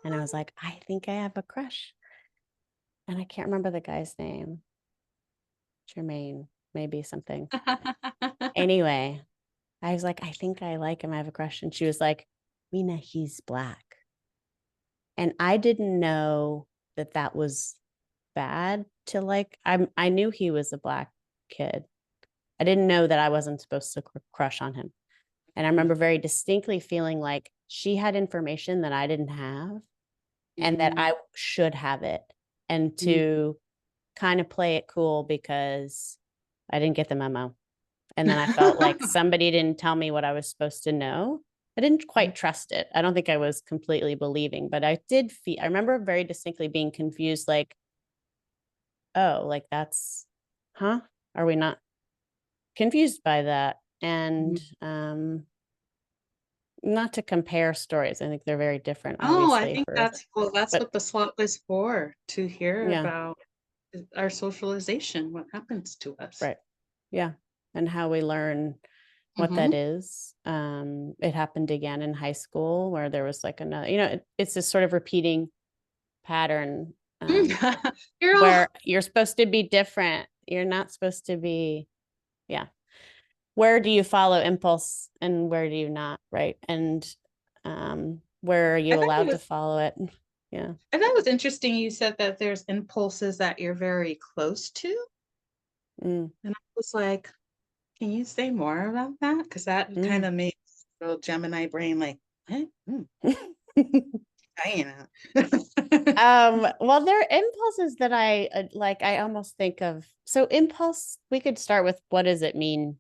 And I was like, I think I have a crush. And I can't remember the guy's name. Jermaine, maybe something. Anyway, I was like, I think I like him. I have a crush. And she was like, Mina, he's Black. And I didn't know that was bad to like. I knew he was a Black kid. I didn't know that I wasn't supposed to crush on him. And I remember very distinctly feeling like she had information that I didn't have and that I should have it, and to kind of play it cool because I didn't get the memo. And then I felt like somebody didn't tell me what I was supposed to know. I didn't quite trust it. I don't think I was completely believing, but I remember very distinctly being confused, like, oh, like that's, huh? Are we not confused by that? And not to compare stories. I think they're very different, Oh, I obviously. think that's what the swap is for, to hear Yeah, about our socialization, what happens to us. right. Yeah. And how we learn what that is. It happened again in high school where there was like another, it's this sort of repeating pattern where you're supposed to be different. You're not supposed to be, yeah. Where do you follow impulse and where do you not, right? And where are you allowed to follow it? Yeah. I thought it was interesting you said that there's impulses that you're very close to. And I was like, can you say more about that? Because that kind of makes little Gemini brain like, what? Well, there are impulses that I like. I almost think of, so impulse, we could start with, what does it mean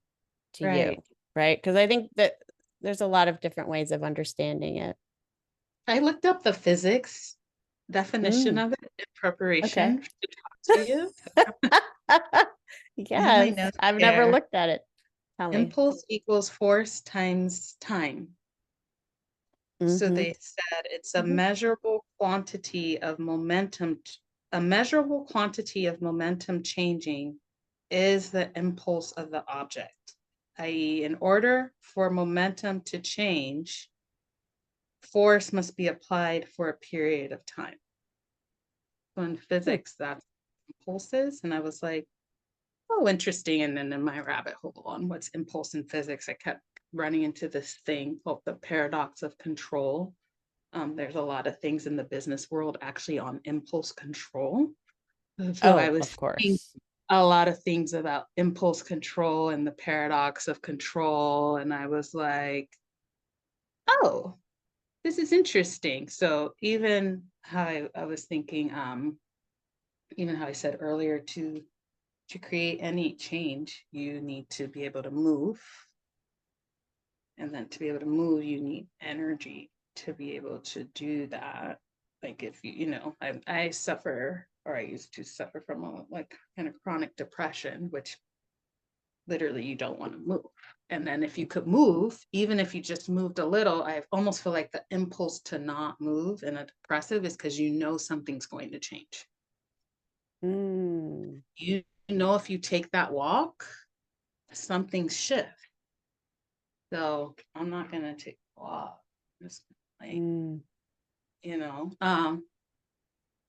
to you? Right? Because I think that there's a lot of different ways of understanding it. I looked up the physics definition of it in preparation to talk to you. Yes, I've never looked at it. Tell me. Impulse equals force times time. So they said it's a measurable quantity of momentum. A measurable quantity of momentum changing is the impulse of the object, i.e., in order for momentum to change, force must be applied for a period of time. So in Hmm. physics, that's impulses. And I was like, oh, interesting. And then in my rabbit hole on what's impulse in physics, I kept running into this thing called the paradox of control. There's a lot of things in the business world actually on impulse control. So I Oh, was of thinking course. a lot of things about impulse control and the paradox of control. And I was like, oh, this is interesting. So even how I was thinking, even how I said earlier, to create any change, you need to be able to move. And then to be able to move, you need energy to be able to do that. Like if I suffer, or I used to suffer from a like kind of chronic depression, which literally you don't want to move. And then if you could move, even if you just moved a little, I almost feel like the impulse to not move in a depressive is because you know something's going to change. Mm, You know, if you take that walk, something's shift. So I'm not gonna take a walk. Just like, mm, you know.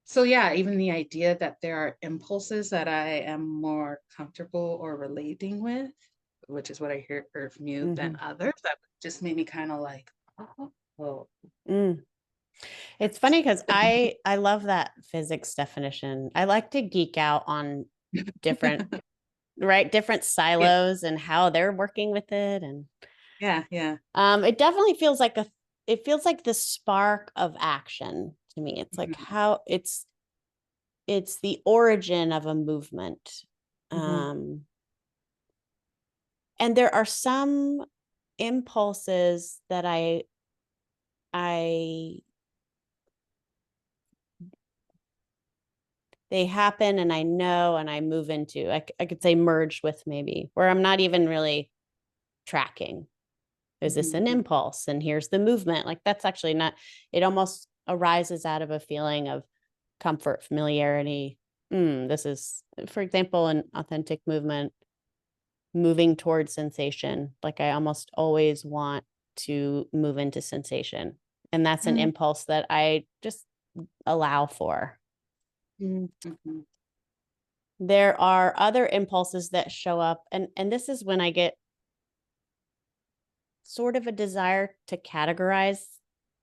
So yeah, even the idea that there are impulses that I am more comfortable or relating with, which is what I heard from you, than mhm, others, that just made me kind of like, oh, well, mm. It's funny because I love that physics definition. I like to geek out on different, right, different yeah, silos and how they're working with it. And yeah, yeah. it definitely feels like it feels like the spark of action to me. It's like Mhm, how it's the origin of a movement. mhm, Um, and there are some impulses that I they happen and I know and I move into. I could say merge with, maybe, where I'm not even really tracking. Is this mhm, an mhm. impulse? And here's the movement. Like that's actually not, it almost arises out of a feeling of comfort, familiarity. This is, for example, an authentic movement, moving towards sensation. Like I almost always want to move into sensation. And that's an Mm, impulse that I just allow for. mm, mhm. There are other impulses that show up, and this is when I get sort of a desire to categorize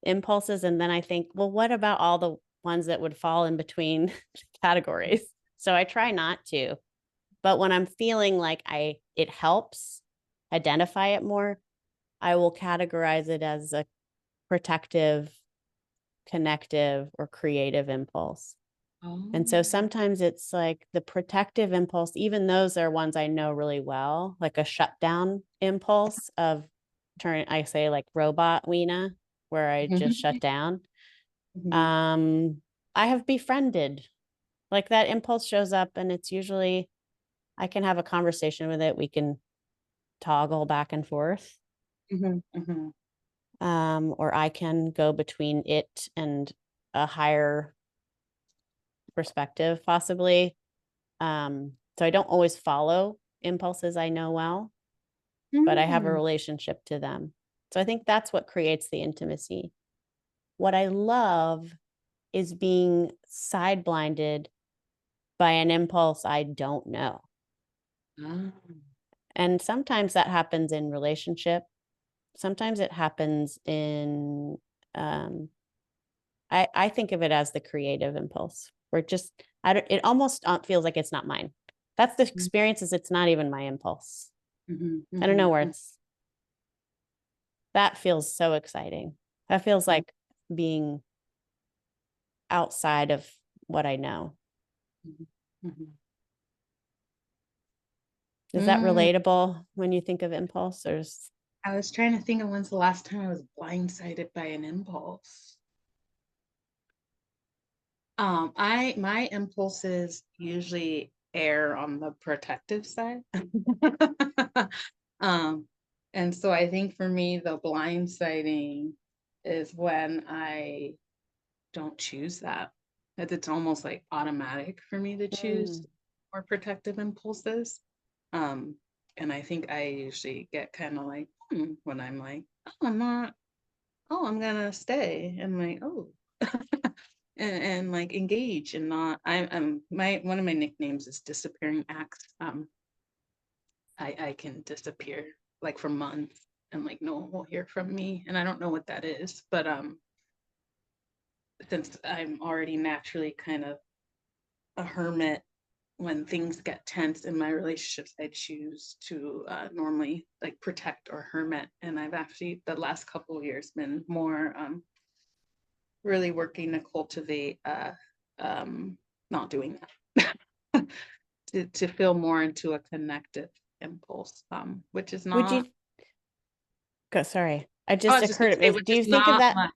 impulses, and then I think, well, what about all the ones that would fall in between categories? So I try not to. But when I'm feeling like it helps identify it more, I will categorize it as a protective, connective, or creative impulse. And so Oh. sometimes it's like the protective impulse, even those are ones I know really well, like a shutdown impulse of I say like robot Weena, where I just shut Mhm, down. mhm, Um, I have befriended, like that impulse shows up and it's usually, I can have a conversation with it. We can toggle back and forth. mhm, mhm, Or I can go between it and a higher perspective, possibly. So I don't always follow impulses I know well, but I have a mm, relationship to them. So I think that's what creates the intimacy. What I love is being side blinded by an impulse I don't know. ah, And sometimes that happens in relationship. Sometimes it happens in, um, I think of it as the creative impulse where it just, I don't, it almost feels like it's not mine. That's the mm, experience, is it's not even my impulse. mhm, I don't know mhm, where mhm, it's, that feels so exciting. That feels like being outside of what I know. mhm, mhm. Is that Mm, relatable when you think of impulse? I was trying to think of when's the last time I was blindsided by an impulse. My impulses usually err on the protective side. um, and so I think for me, the blindsiding is when I don't choose that. That it's almost like automatic for me to choose Mm, more protective impulses. Um, and I think I usually get kind of like, when I'm like, oh, I'm not, oh, I'm gonna stay. And like, oh, and like engage and not. I'm my one of my nicknames is disappearing acts. I can disappear like for months and like no one will hear from me, and I don't know what that is, but since I'm already naturally kind of a hermit, when things get tense in my relationships, I choose to normally like protect or hermit. And I've actually the last couple of years been more really working to cultivate not doing that. to feel more into a connective impulse, which is Would not. you go? Sorry. I I just was just gonna occurred. say, which Do is you think of not that?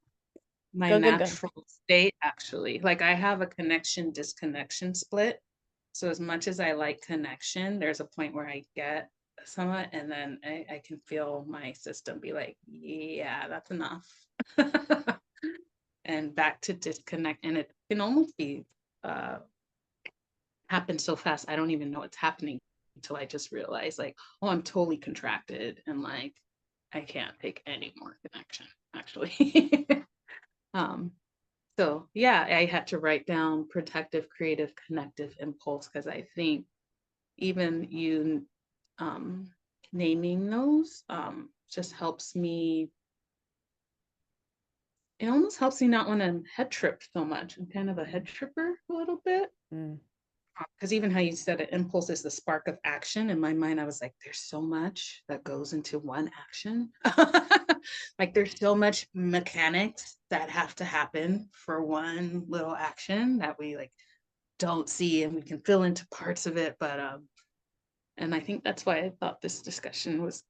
my Go, go, go. natural state, actually. Like I have a connection disconnection split. So as much as I like connection, there's a point where I get some of it, and then I can feel my system be like, yeah, that's enough. And back to disconnect. And it can almost be happen so fast. I don't even know what's happening until I just realize like, oh, I'm totally contracted and like I can't take any more connection, actually. um, so yeah, I had to write down protective, creative, connective impulse because I think even you naming those just helps me. It almost helps me not want to head trip so much. I'm kind of a head tripper a little bit. Mm. Because even how you said it, impulse is the spark of action. In my mind, I was like, there's so much that goes into one action. Like there's so much mechanics that have to happen for one little action that we like don't see, and we can fill into parts of it. But and I think that's why I thought this discussion was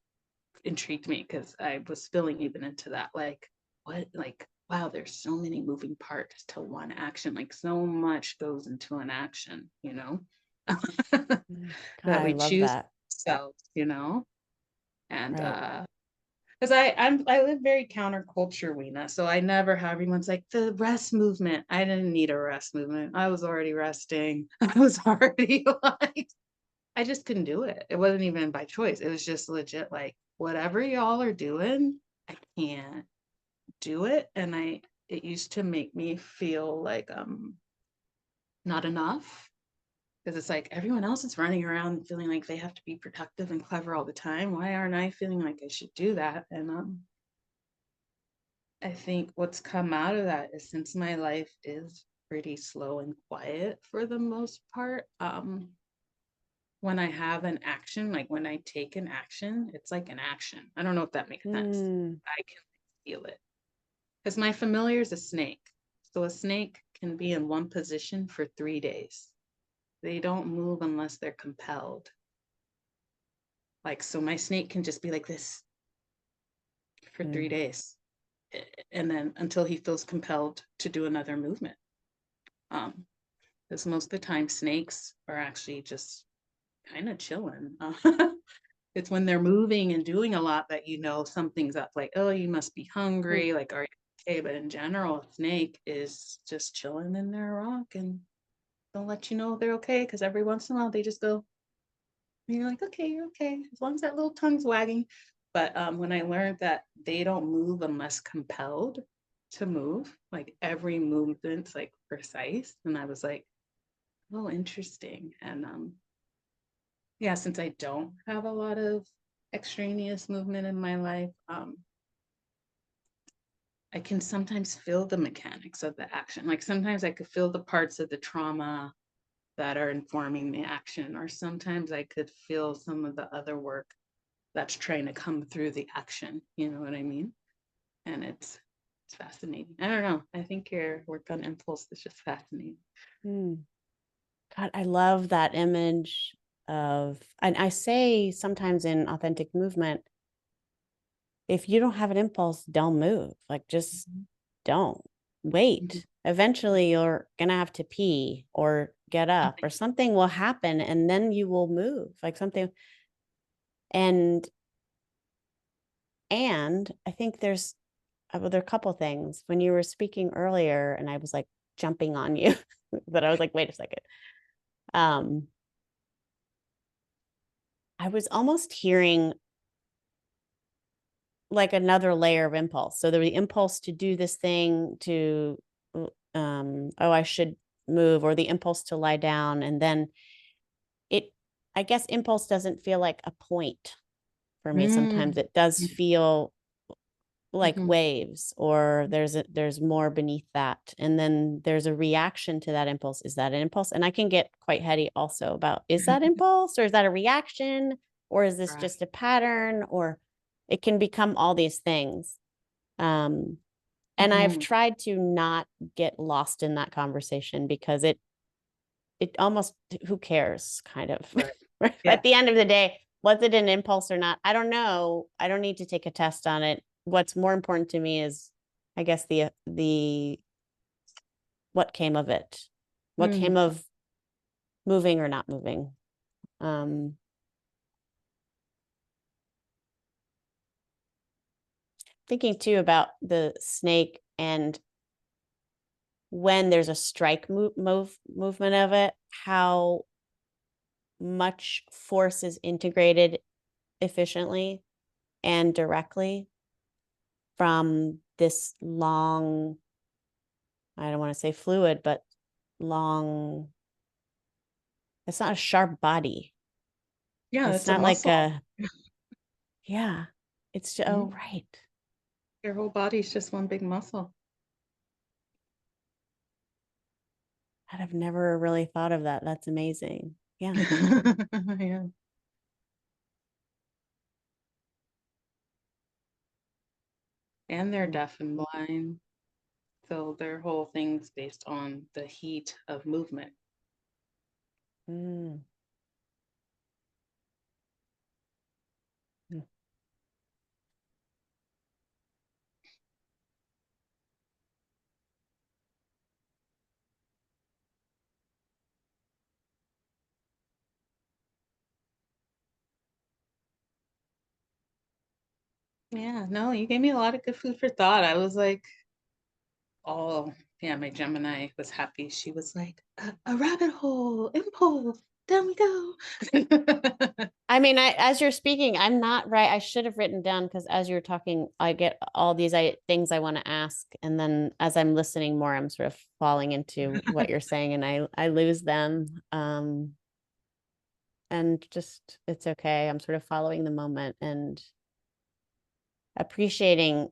intrigued me, because I was feeling even into that, like what, like wow, there's so many moving parts to one action, like so much goes into an action, God, that I we love choose that. ourselves, and Right. because I live very counterculture, Weena. So I never have everyone's like the rest movement. I didn't need a rest movement. I was already resting. I was already like I just couldn't do it. It wasn't even by choice. It was just legit like whatever y'all are doing, I can't do it. And it used to make me feel like not enough, because it's like everyone else is running around feeling like they have to be productive and clever all the time. Why aren't I feeling like I should do that? And I think what's come out of that is, since my life is pretty slow and quiet for the most part, when I have an action, like when I take an action, it's like an action. I don't know if that makes sense. Mm. I can feel it. Because my familiar is a snake. So a snake can be in one position for 3 days. They don't move unless they're compelled. Like, so my snake can just be like this for 3 days. And then until he feels compelled to do another movement. Because most of the time snakes are actually just kind of chilling. It's when they're moving and doing a lot that something's up, like, oh, you must be Mm. hungry, like, are you okay? But in general, a snake is just chilling in their rock and they'll let you know they're okay, because every once in a while they just go, and you're like, okay, you're okay, as long as that little tongue's wagging. But when I learned that they don't move unless compelled to move, like every movement's like precise, and I was like, oh, interesting. And yeah, since I don't have a lot of extraneous movement in my life, I can sometimes feel the mechanics of the action. Like sometimes I could feel the parts of the trauma that are informing the action, or sometimes I could feel some of the other work that's trying to come through the action. You know what I mean? And it's fascinating. I don't know. I think your work on impulse is just fascinating. Mm. God, I love that image of, and I say sometimes in authentic movement, if you don't have an impulse, don't move. Like just don't wait. Eventually you're gonna have to pee or get up or something will happen and then you will move, like something. And I think there are a couple things when you were speaking earlier and I was like jumping on you, but I was like, wait a second. I was almost hearing like another layer of impulse. So there was the impulse to do this thing, to oh, I should move, or the impulse to lie down. And then I guess impulse doesn't feel like a point for me. Sometimes it does feel like waves, or there's more beneath that. And then there's a reaction to that impulse. Is that an impulse? And I can get quite heady also about, is that impulse, or is that a reaction, or is this just a pattern, or it can become all these things. And I've tried to not get lost in that conversation, because it almost, who cares, kind of. Right. Yeah. At the end of the day, was it an impulse or not? I don't know. I don't need to take a test on it. What's more important to me is, I guess, the what came of it, what came of moving or not moving. Thinking too about the snake, and when there's a strike movement of it, how much force is integrated efficiently and directly from this long, I don't want to say fluid, but long, it's not a sharp body. Yeah, It's it's a not like muscle. yeah, it's just, oh, right. Your whole body's just one big muscle. I've never really thought of that. That's amazing. Yeah. Yeah. And they're deaf and blind. So their whole thing's based on the heat of movement. Mm. Yeah, no, you gave me a lot of good food for thought. I was like, oh, yeah, my Gemini was happy. She was like, a rabbit hole, impulse, down we go. I mean, as you're speaking, I'm not right. I should have written down, because as you're talking, I get all these things I want to ask. And then as I'm listening more, I'm sort of falling into what you're saying, and I lose them. And just, it's okay. I'm sort of following the moment and appreciating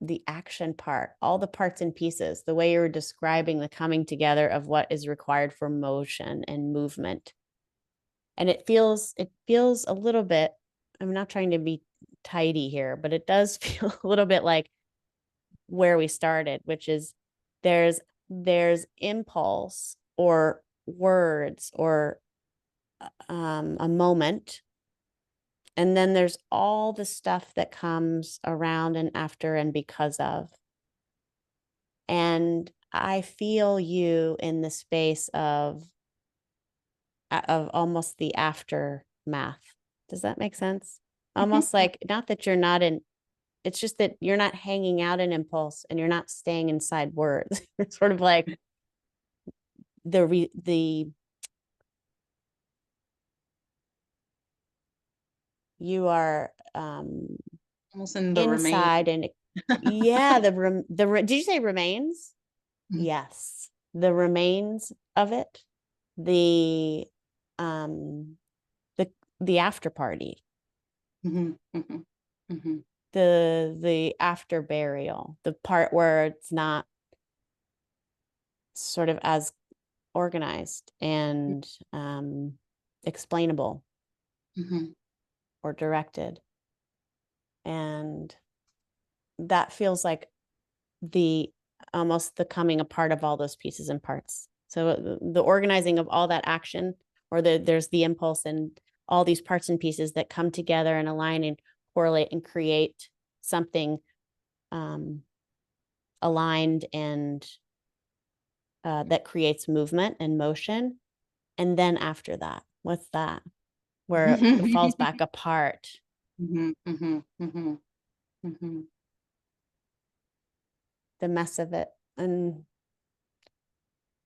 the action part, all the parts and pieces, the way you're describing the coming together of what is required for motion and movement. And it feels a little bit, I'm not trying to be tidy here, but it does feel a little bit like where we started, which is there's impulse or words or a moment, and then there's all the stuff that comes around and after and because of. And I feel you in the space of almost the aftermath. Does that make sense? Almost like, not that you're not in, it's just that you're not hanging out in impulse and you're not staying inside words. It's sort of like the you are Almost in the remain. inside, and yeah, did you say remains? Yes, the remains of it, the um the after party, the after burial, the part where it's not sort of as organized and explainable or directed. And that feels like the almost the coming apart of all those pieces and parts. So the organizing of all that action, or there's the impulse and all these parts and pieces that come together and align and correlate and create something aligned and that creates movement and motion. And then after that, what's that? Where it falls back apart. The mess of it, and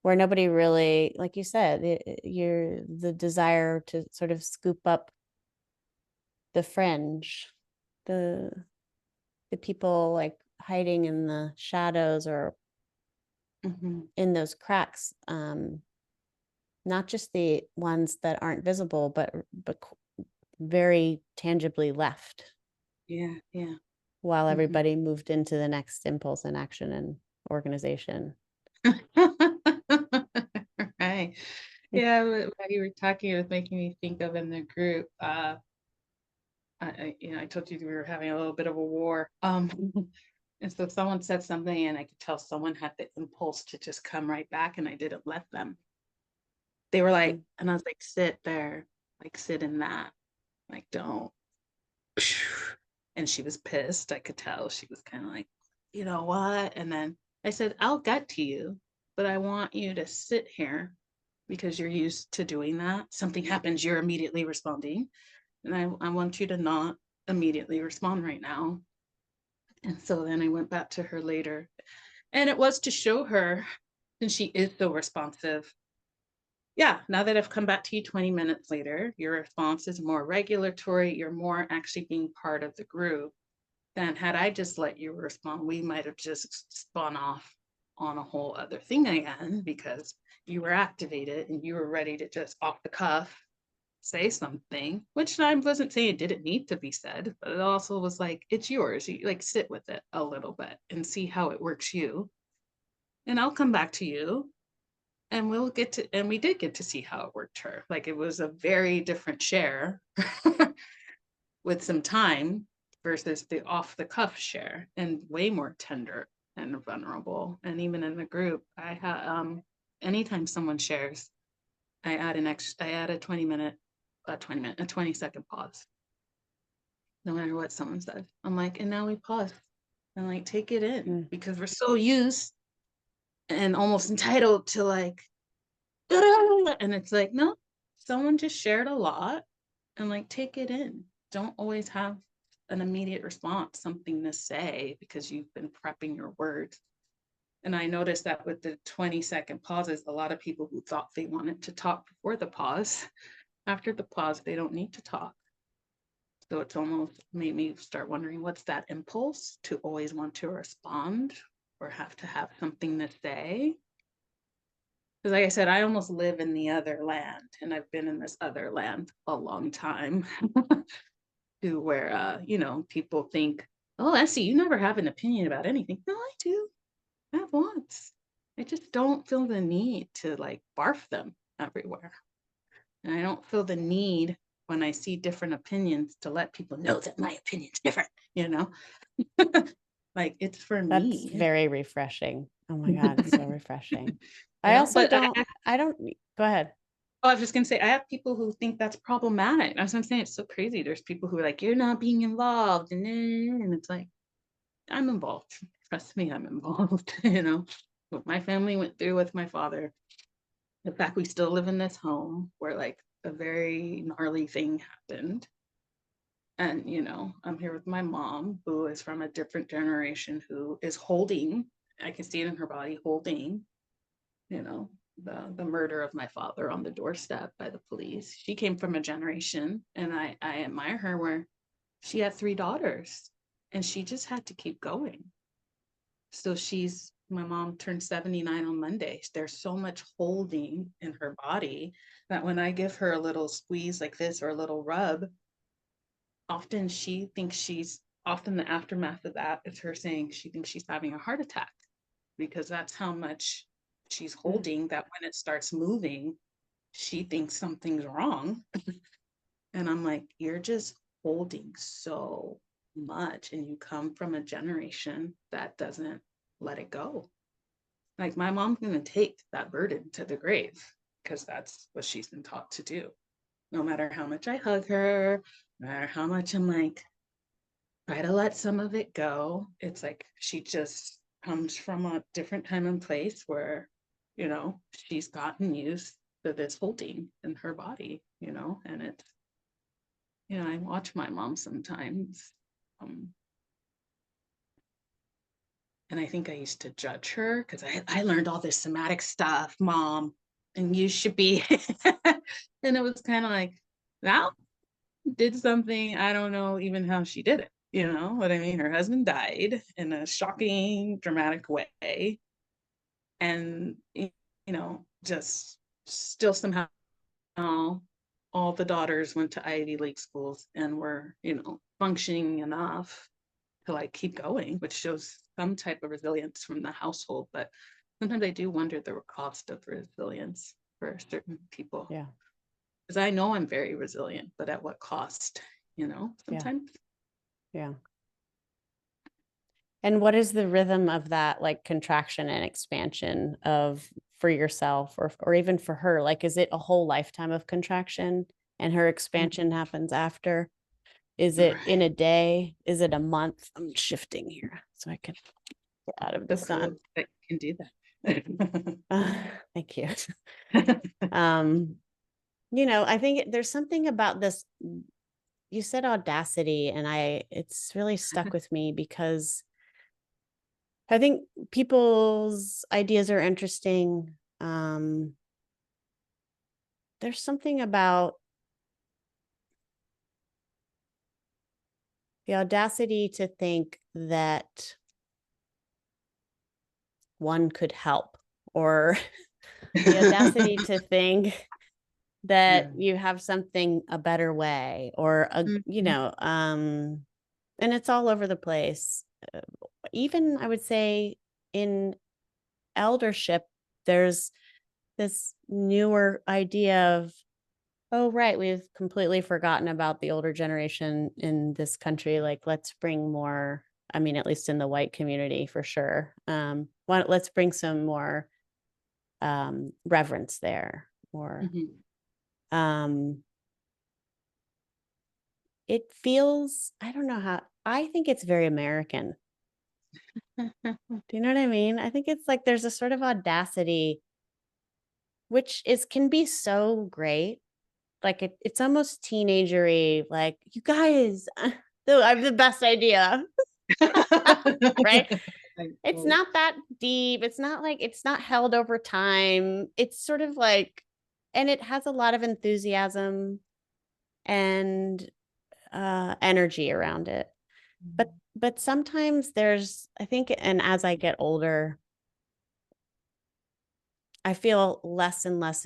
where nobody really, like you said, you're the desire to sort of scoop up the fringe, the the people like hiding in the shadows or in those cracks, not just the ones that aren't visible, but very tangibly left. Yeah, yeah. While everybody moved into the next impulse and action and organization. Right. Yeah, what you were talking, it was making me think of in the group. I told you we were having a little bit of a war. And so someone said something, and I could tell someone had the impulse to just come right back, and I didn't let them. They were like, and I was like, sit there, like sit in that, like don't. And she was pissed. I could tell she was kind of like, you know what? And then I said, I'll get to you, but I want you to sit here because you're used to doing that. Something happens, you're immediately responding. And I want you to not immediately respond right now. And so then I went back to her later. And it was to show her, since she is so responsive, yeah, now that I've come back to you 20 minutes later, your response is more regulatory. You're more actually being part of the group than had I just let you respond. We might have just spun off on a whole other thing again because you were activated and you were ready to just off the cuff say something, which I wasn't saying it didn't need to be said, but it also was like, it's yours. You like sit with it a little bit and see how it works you. And I'll come back to you and we'll get to, and we did get to see how it worked her. Like it was a very different share with some time versus the off the cuff share, and way more tender and vulnerable. And even in the group, I had anytime someone shares, I add a 20-second pause. No matter what someone says. I'm like, and now we pause and like take it in because we're so used and almost entitled to like, and it's like, no, someone just shared a lot and like take it in. Don't always have an immediate response, something to say because you've been prepping your words. And I noticed that with the 20-second pauses, a lot of people who thought they wanted to talk before the pause, after the pause, they don't need to talk. So it's almost made me start wondering, what's that impulse to always want to respond or have to have something to say? Because like I said, I almost live in the other land, and I've been in this other land a long time to where, people think, oh, Esi, you never have an opinion about anything. No, I do. I have once. I just don't feel the need to like barf them everywhere. And I don't feel the need when I see different opinions to let people know that my opinion's different, like it's for That's me. very refreshing. Oh my God, it's so refreshing. But I don't, go ahead. I was just gonna say, I have people who think that's problematic. That's what I'm saying. It's so crazy. There's people who are like, you're not being involved. And it's like, I'm involved. Trust me, I'm involved, What my family went through with my father. In fact, we still live in this home where like a very gnarly thing happened. And, I'm here with my mom, who is from a different generation, who is holding, I can see it in her body, holding, the murder of my father on the doorstep by the police. She came from a generation, and I admire her, where she had 3 daughters and she just had to keep going. So my mom turned 79 on Monday. There's so much holding in her body that when I give her a little squeeze like this or a little rub, often the aftermath of that is her saying she thinks she's having a heart attack, because that's how much she's holding, that when it starts moving, she thinks something's wrong. And I'm like, you're just holding so much, and you come from a generation that doesn't let it go. Like my mom's going to take that burden to the grave because that's what she's been taught to do. No matter how much I hug her, no matter how much I'm like, try to let some of it go. It's like she just comes from a different time and place where, she's gotten used to this holding in her body, and it's, I watch my mom sometimes. And I think I used to judge her because I learned all this somatic stuff, mom, and you should be. And it was kind of like, now did something, I don't know even how she did it, You know what I mean? Her husband died in a shocking, dramatic way. And, just still somehow all the daughters went to Ivy League schools and were, functioning enough to like keep going, which shows some type of resilience from the household. But sometimes I do wonder the cost of resilience for certain people. Yeah. Because I know I'm very resilient, but at what cost, sometimes. Yeah. And what is the rhythm of that, like contraction and expansion of for yourself or even for her? Like, is it a whole lifetime of contraction and her expansion happens after? Is it in a Right. day? Is it a month? I'm shifting here so I can get out of the So cool sun. that you can do that. Thank you. Um, I think there's something about this. You said audacity, and it's really stuck with me because I think people's ideas are interesting. There's something about the audacity to think that one could help, or the audacity to think Yeah. that you have something a better way, or Mhm. and it's all over the place. Even I would say in eldership, there's this newer idea of, oh, right, we've completely forgotten about the older generation in this country. Like, let's bring more, I mean, at least in the white community for sure. Let's bring some more reverence there. Or Mhm. um, it feels, I don't know how, I think it's very American. Do you know what I mean? I think it's like there's a sort of audacity, which can be so great. Like it's almost teenagery, like, you guys, I have the best idea. Right? Like, It's well, not that deep. It's not like it's not held over time. It's sort of like, and it has a lot of enthusiasm and energy around it. But sometimes there's, I think, and as I get older, I feel less and less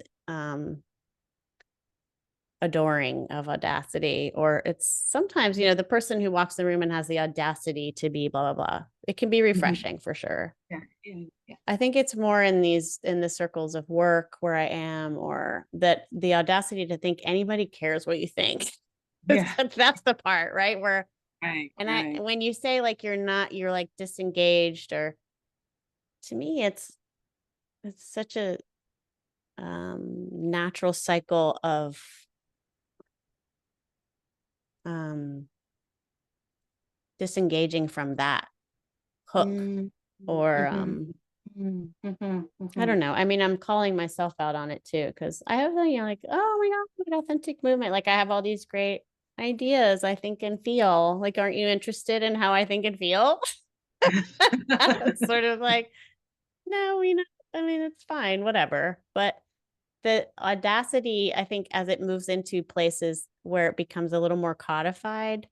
adoring of audacity. Or it's sometimes, the person who walks the room and has the audacity to be blah blah blah. It can be mhm. refreshing for sure. Yeah, yeah, yeah. I think it's more in the circles of work where I am, or that the audacity to think anybody cares what you think. Yeah, That's the part, right? Where, right, and right. when you say like you're like disengaged, or to me it's such a natural cycle of um disengaging from that hook, Mm, or mhm, mhm, mhm, I don't mhm. know. I mean, I'm calling myself out on it too, because I have, like, oh my God, what an authentic movement. Like, I have all these great ideas, I think and feel. Like, aren't you interested in how I think and feel? It's sort of like, no, I mean, it's fine, whatever. But the audacity, I think, as it moves into places where it becomes a little more codified,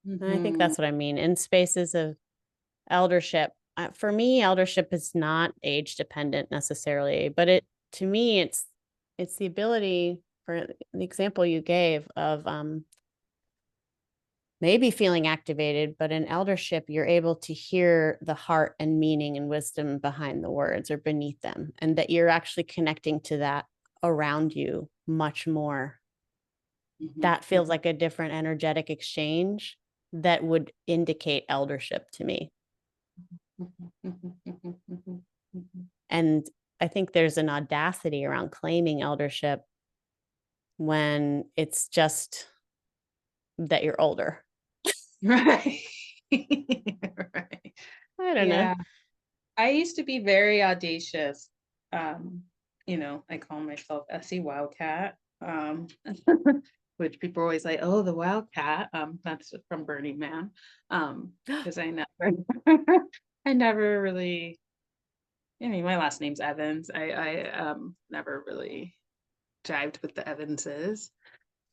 and I think Mhm, that's what I mean in spaces of eldership. For me, eldership is not age dependent necessarily, but to me, it's the ability, for the example you gave of maybe feeling activated, but in eldership, you're able to hear the heart and meaning and wisdom behind the words or beneath them, and that you're actually connecting to that around you much more. mhm, That feels mhm, like a different energetic exchange that would indicate eldership to me. mhm, mhm, mhm, mhm, mhm. And I think there's an audacity around claiming eldership when it's just that you're older. Right. Right. I don't know. Yeah. I used to be very audacious. Um, I call myself Esi Wildcat, which people are always like, "Oh, the Wildcat." That's from Burning Man. Because I never, I never really. I mean, my last name's Evans. I never really jived with the Evanses.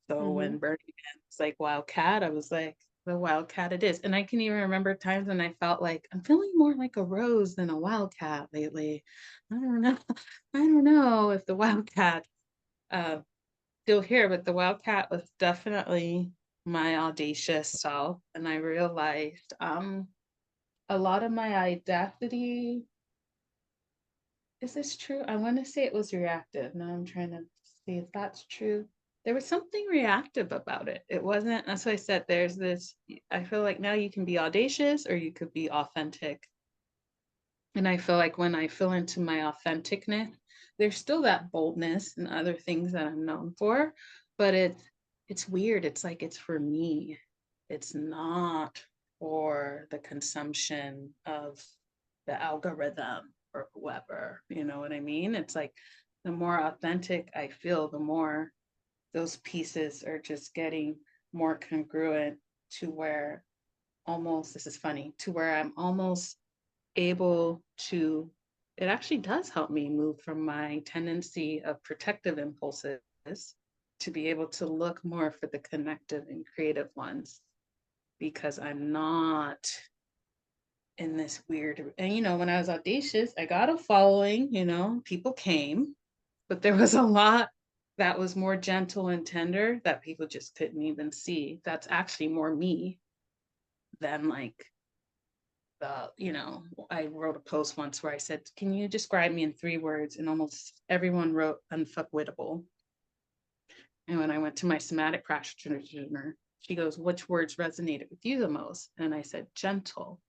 So when Mhm. Burning Man was like Wildcat, I was like, the wildcat it is. And I can even remember times when I felt like I'm feeling more like a rose than a wildcat lately. I don't know. I don't know if the wildcat uh still here, but the wildcat was definitely my audacious self. And I realized a lot of my audacity, is this true? I want to say it was reactive. Now I'm trying to see if that's true. There was something reactive about it. It wasn't, that's why I said there's this, I feel like now you can be audacious or you could be authentic. And I feel like when I feel into my authenticness, there's still that boldness and other things that I'm known for, but it's weird. It's like it's for me. It's not for the consumption of the algorithm or whoever. You know what I mean? It's like the more authentic I feel, the more those pieces are just getting more congruent to where almost, this is funny, to where I'm almost able to, it actually does help me move from my tendency of protective impulses to be able to look more for the connective and creative ones, because I'm not in this weird, and when I was audacious, I got a following, people came, but there was a lot that was more gentle and tender that people just couldn't even see. That's actually more me than like I wrote a post once where I said, can you describe me in 3 words? And almost everyone wrote unfuckwittable. And when I went to my somatic practitioner, she goes, which words resonated with you the most? And I said, gentle.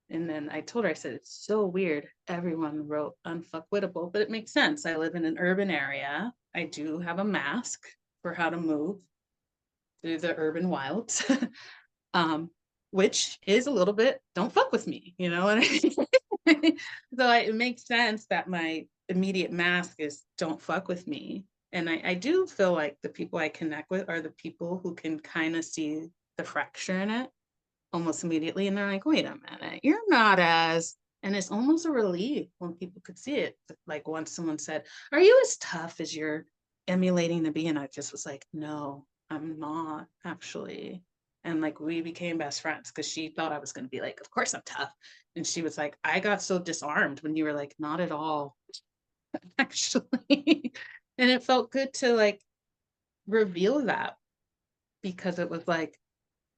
And then I told her, I said, it's so weird. Everyone wrote unfuckwittable, but it makes sense. I live in an urban area. I do have a mask for how to move through the urban wilds. um, which is a little bit, don't fuck with me, you know what I mean? So it makes sense that my immediate mask is don't fuck with me. And I do feel like the people I connect with are the people who can kind of see the fracture in it almost immediately. And they're like, wait a minute, you're not as, and it's almost a relief when people could see it. Like once someone said, are you as tough as you're emulating to be? And I just was like, no, I'm not actually. And like we became best friends because she thought I was going to be like, of course I'm tough. And she was like, I got so disarmed when you were like, not at all, actually. And it felt good to like reveal that, because it was like,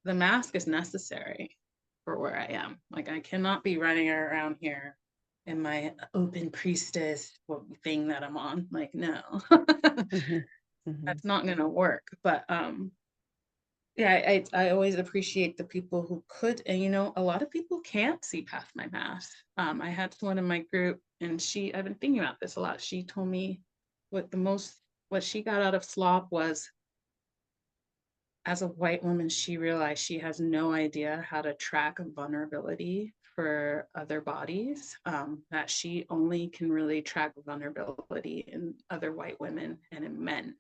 the mask is necessary for where I am. Like I cannot be running around here in my open priestess thing that I'm on. Like, no, Mhm. Mhm. that's not gonna work. But yeah, I always appreciate the people who could, and a lot of people can't see past my mask. I had someone in my group, and I've been thinking about this a lot. She told me what she got out of slop was, as a white woman, she realized she has no idea how to track vulnerability for other bodies, that she only can really track vulnerability in other white women and in men.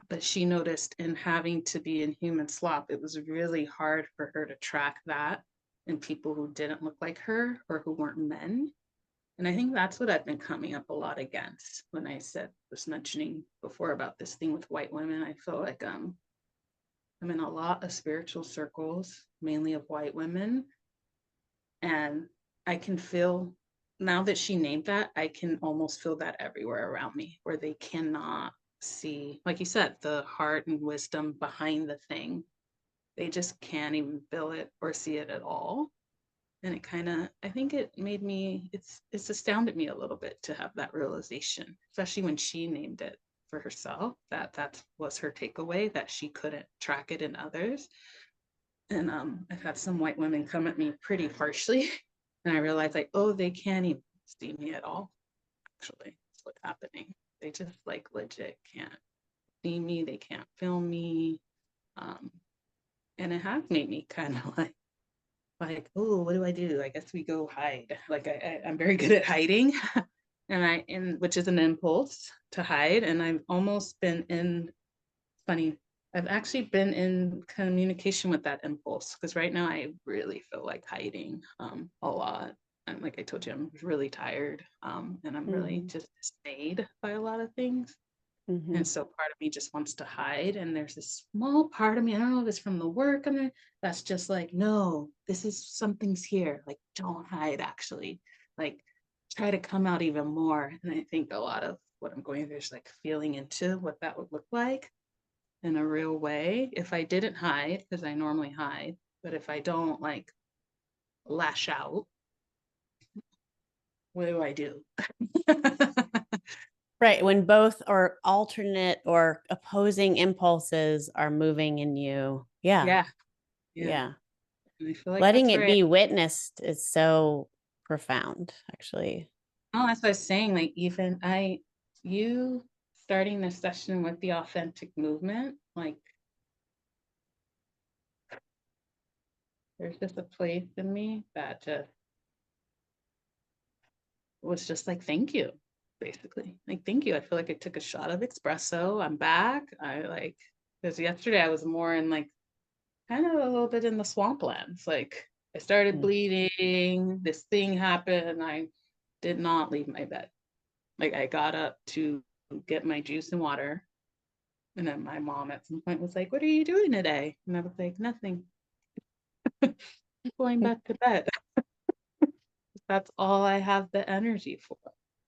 But she noticed in having to be in human slop, it was really hard for her to track that in people who didn't look like her or who weren't men. And I think that's what I've been coming up a lot against when I was mentioning before about this thing with white women. I feel like I'm in a lot of spiritual circles, mainly of white women. And I can feel, now that she named that, I can almost feel that everywhere around me, where they cannot see, like you said, the heart and wisdom behind the thing. They just can't even feel it or see it at all. And it kind of, I think it made me, it's astounded me a little bit to have that realization, especially when she named it for herself, that was her takeaway, that she couldn't track it in others. And I've had some white women come at me pretty harshly, and I realized like, oh, they can't even see me at all. Actually, that's what's happening. They just like legit can't see me. They can't feel me, um, and it has made me kind of like, oh, what do I do? I guess we go hide. Like I'm very good at hiding, and which is an impulse to hide, and I've almost been in, funny, I've actually been in communication with that impulse, because right now I really feel like hiding a lot. And like I told you, I'm really tired, and I'm really Mhm. just dismayed by a lot of things. Mm-hmm. And so part of me just wants to hide. And there's this small part of me, I don't know if it's from the work I'm there, that's just like, no, this is something's here. Like, don't hide, actually. Like, try to come out even more. And I think a lot of what I'm going through is like feeling into what that would look like in a real way if I didn't hide, because I normally hide. But if I don't like lash out, what do I do? Right. When both or alternate or opposing impulses are moving in you. Yeah. Yeah, yeah. Yeah. And I feel like Letting that's it where be witnessed is so profound, actually. oh, that's what I was saying. Like, even you starting this session with the authentic movement, like, there's just a place in me that just was just like, thank you, basically. Like, thank you. I feel like I took a shot of espresso. I'm back. I like, because yesterday I was more in like, kind of a little bit in the swamplands. Like, I started Mm. bleeding. This thing happened. I did not leave my bed. Like, I got up to get my juice and water. And then my mom at some point was like, "What are you doing today?" And I was like, "Nothing. I'm going back to bed." That's all I have the energy for.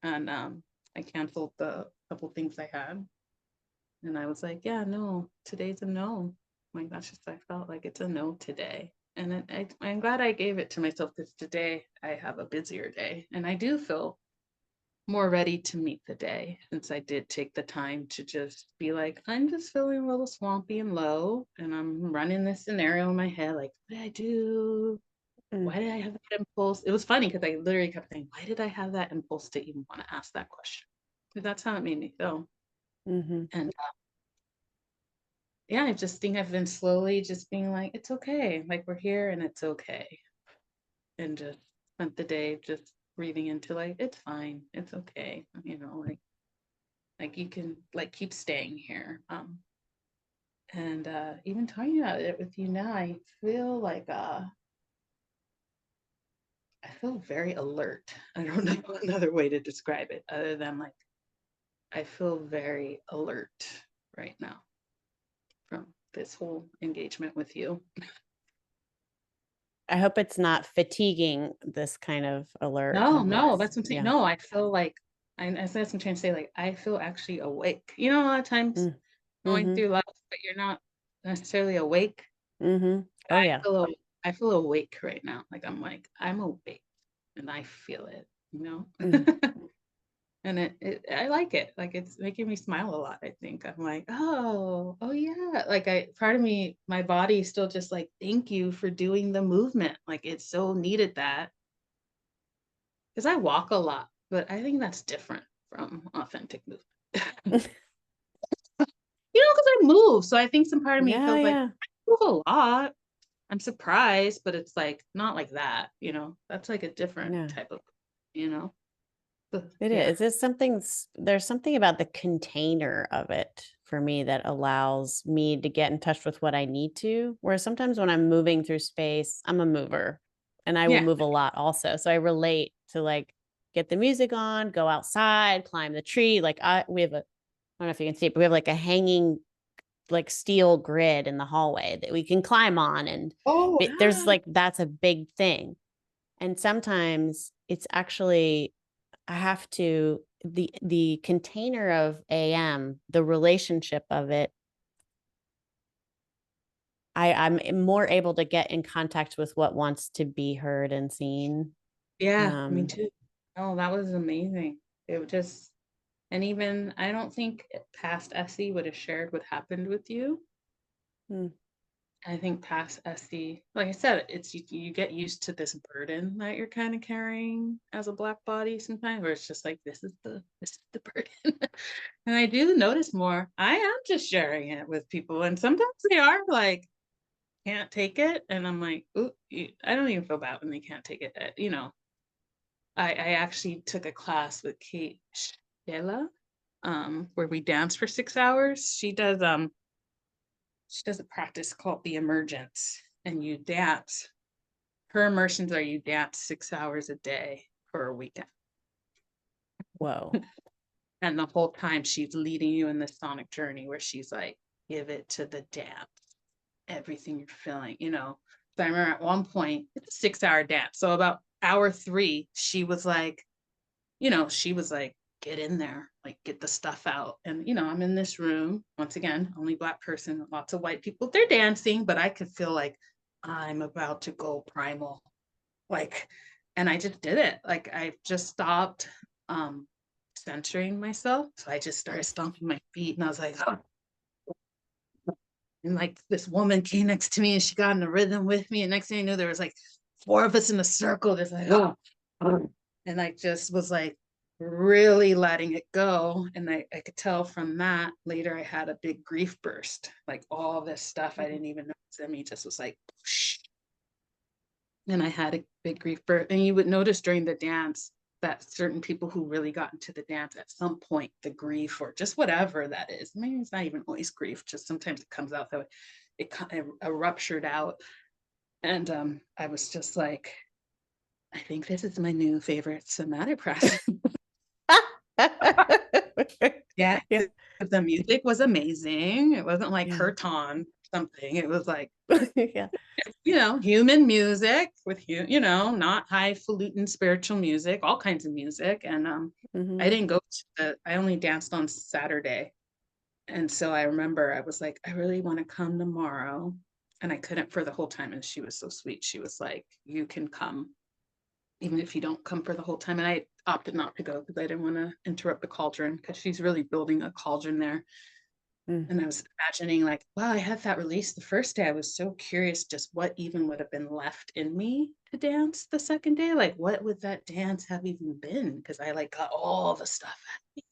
And I canceled the couple things I had. And I was like, "Yeah, no, today's a no." Like, that's just, I felt like it's a no today. And I'm glad I gave it to myself, because today I have a busier day. And I do feel more ready to meet the day, since I did take the time to just be like, I'm just feeling a little swampy and low, and I'm running this scenario in my head, like, what did I do? Mm. Why did I have that impulse? It was funny because I literally kept saying, why did I have that impulse to even want to ask that question? Because that's how it made me feel. Mm-hmm. And yeah, I just think I've been slowly just being like, it's okay. Like, we're here and it's okay. And just spent the day just breathing into like, it's fine. It's okay. Like you can like keep staying here. And even talking about it with you now, I feel like I feel very alert. I don't know another way to describe it other than like I feel very alert right now from this whole engagement with you. I hope it's not fatiguing, this kind of No, alertness. that's what I'm saying. Yeah. No, I feel like I said I'm trying to say, like, I feel actually awake. You know, a lot of times Mm. going Mm-hmm. through life, but you're not necessarily awake. Mm-hmm. Oh, I yeah. feel I feel awake right now. Like I'm awake and I feel it, you know? Mm. And I like it. Like, it's making me smile a lot, I think. I'm like, oh yeah. Like, part of me, my body is still just like, thank you for doing the movement. Like, it so needed that. Because I walk a lot, but I think that's different from authentic movement. Because I move. So I think some part of me Yeah, feels like yeah. I move a lot. I'm surprised, but it's like not like that, That's like a different Yeah. type of, you know. So, It yeah. is. There's something about the container of it for me that allows me to get in touch with what I need to. Whereas sometimes when I'm moving through space, I'm a mover and I will Yeah. move a lot also. So I relate to like get the music on, go outside, climb the tree. We have I don't know if you can see it, but we have like a hanging like steel grid in the hallway that we can climb on. And Oh, there's wow. like, that's a big thing. And sometimes it's actually I have to the container of AM, the relationship of it, I'm more able to get in contact with what wants to be heard and seen. Yeah, me Um, too. Oh, that was amazing. It would just, and even I don't think past Essie would have shared what happened with you. mm, I think past Essie, like I said, it's you get used to this burden that you're kind of carrying as a Black body sometimes, where it's just like this is the burden. And I do notice more. I am just sharing it with people, and sometimes they are like can't take it, and I'm like, ooh, I don't even feel bad when they can't take it. I actually took a class with Kate Shella, where we dance for 6 hours. She does a practice called the emergence, and you dance. Her immersions are you dance 6 hours a day for a weekend. whoa. And the whole time she's leading you in this sonic journey where she's like, give it to the dance, everything you're feeling, you know. So I remember at one point, it's a 6-hour dance. So about hour 3, she was like, you know, she was like, get in there, like get the stuff out. And, you know, I'm in this room, once again, only Black person, lots of white people, they're dancing, but I could feel like I'm about to go primal. Like, and I just did it. Like I just stopped centering myself. So I just started stomping my feet and I was like, oh. And like this woman came next to me and she got in the rhythm with me. And next thing I knew, there was like 4 of us in a circle, just like, oh. And I just was like really letting it go. And I could tell from that later I had a big grief burst. Like all this stuff I didn't even notice in me just was like, whoosh. And I had a big grief burst. And you would notice during the dance that certain people who really got into the dance at some point, the grief or just whatever that is, maybe it's not even always grief, just sometimes it comes out that way. It kind of ruptured out. And I was just like, I think this is my new favorite somatic practice. Yeah, Yeah. the music was amazing. It wasn't like Yeah. Hurton something. It was like, Yeah. you know, human music with you know, not highfalutin spiritual music, all kinds of music. And I Mm-hmm. didn't go to I only danced on Saturday. And so I remember I was like, I really want to come tomorrow. And I couldn't for the whole time. And she was so sweet. She was like, you can come even if you don't come for the whole time. And I opted not to go because I didn't want to interrupt the cauldron because she's really building a cauldron there. Mm. And I was imagining like, wow, I had that release the first day. I was so curious just what even would have been left in me to dance the second day. Like, what would that dance have even been? Because I like got all the stuff out of me.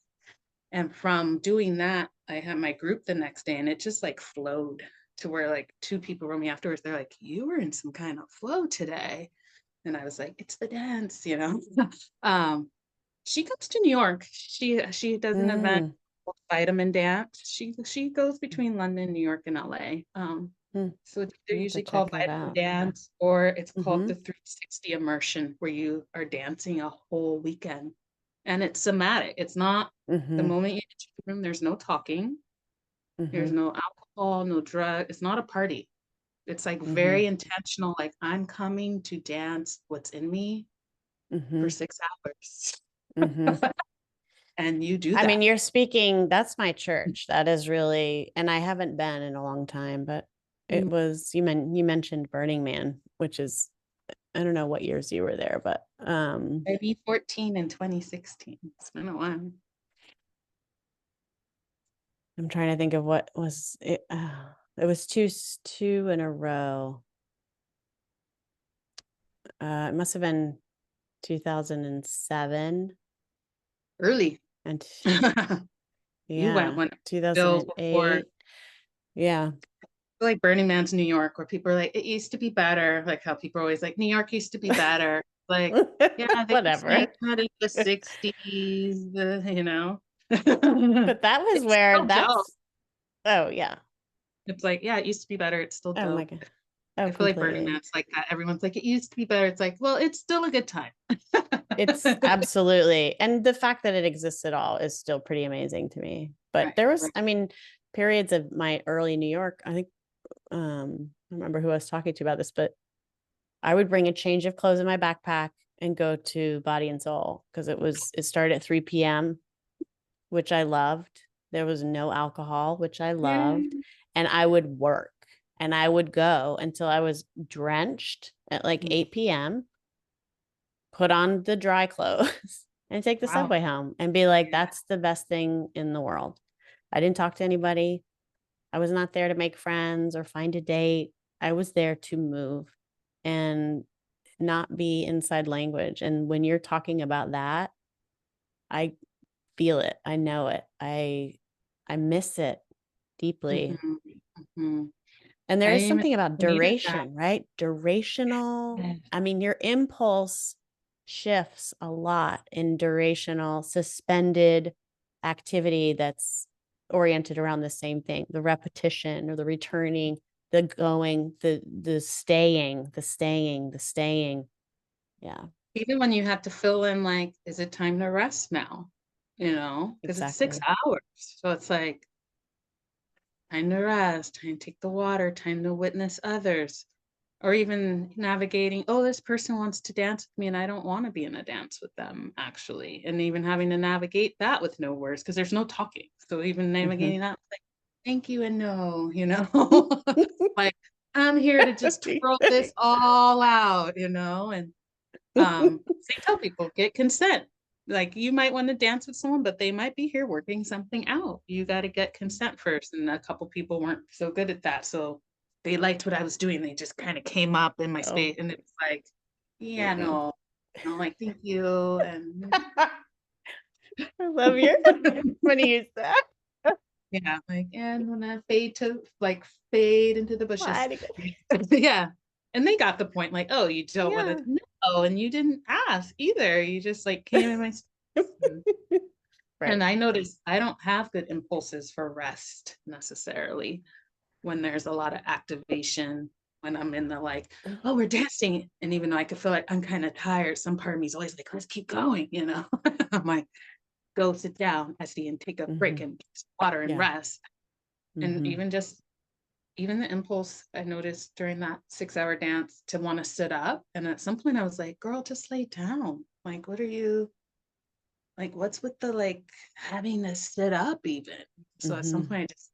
And from doing that, I had my group the next day and it just like flowed to where like 2 people wrote me afterwards. They're like, you were in some kind of flow today. And I was like, it's the dance, you know. She comes to New York. She does an event Mm. called Vitamin Dance. She goes between London, New York, and LA. Mm. So they're I have to usually check called that Vitamin out. Dance, or it's called Mm-hmm. the 360 immersion, where you are dancing a whole weekend. And it's somatic. It's not the Mm-hmm. moment you enter the room, there's no talking, there's Mm-hmm. no alcohol, no drug. It's not a party. It's like Mm-hmm. very intentional, like I'm coming to dance what's in me for Mm-hmm. 6 hours. Mm-hmm. And you do I mean, that. you're speaking, that's my church. That is really, and I haven't been in a long time, but it Mm, was, you mentioned Burning Man, which is, I don't know what years you were there, but maybe 14 and 2016. It's been a while. I'm trying to think of what was it. It was two in a row. It must have been 2007 Early. and You went yeah, when Bill before, 2008. Yeah. like Burning Man's New York, where people are like, it used to be better. Like how people are always like, New York used to be better. Like, yeah, they were saying Whatever. that in the 60s, you know. But that was It's where still dope. that's, oh yeah. It's like, yeah, it used to be better. It's still Oh my dope. God. I Oh, feel like Burning completely. Man's like that. Everyone's like, it used to be better. It's like, well, it's still a good time. It's absolutely, and the fact that it exists at all is still pretty amazing to me. But Right, there was, right. I mean, periods of my early New York, I think, I don't remember who I was talking to about this, but I would bring a change of clothes in my backpack and go to Body and Soul because it started at 3 p.m., which I loved. There was no alcohol, which I loved. Yay. And I would work and I would go until I was drenched at like Mm, 8 p.m., put on the dry clothes and take the wow. subway home and be like, Yeah. that's the best thing in the world. I didn't talk to anybody. I was not there to make friends or find a date. I was there to move and not be inside language. And when you're talking about that, I feel it. I know it. I miss it deeply. Mhm, mhm. And there I is even something about needed that. duration, right? Durational. Yes. I mean, your impulse shifts a lot in durational, suspended activity that's oriented around the same thing, the repetition or the returning, the going, the staying, the staying, the staying. Yeah. Even when you had to fill in, like, is it time to rest now? because it's 6 Exactly. hours. So it's like time to rest, time to take the water, time to witness others. Or even navigating, oh, this person wants to dance with me and I don't want to be in a dance with them, actually. And even having to navigate that with no words because there's no talking. So even Mhm. navigating that, like, thank you and no, like I'm here to just twirl this all out, and they tell people get consent. Like you might want to dance with someone, but they might be here working something out. You got to get consent first. And a couple people weren't so good at that. So they liked what I was doing. They just kind of came up in my Oh. space and it's like, yeah, Mm-mm. no. And I'm like, thank you. And I love your when you use that. yeah, like, and when I fade into the bushes. Fly to go. Yeah. And they got the point, like, oh, you don't want to Yeah. no, and you didn't ask either. You just like came in my space. Right. And I noticed I don't have good impulses for rest necessarily when there's a lot of activation, when I'm in the like, oh, we're dancing. And even though I could feel like I'm kind of tired, some part of me is always like, let's keep going. I'm like, go sit down, Esi, and take a break Mhm. and get some water and Yeah. rest. And Mhm. even the impulse I noticed during that 6 hour dance to want to sit up. And at some point I was like, girl, just lay down. Like, what are you like? What's with the like having to sit up even? So at some Mhm. point I just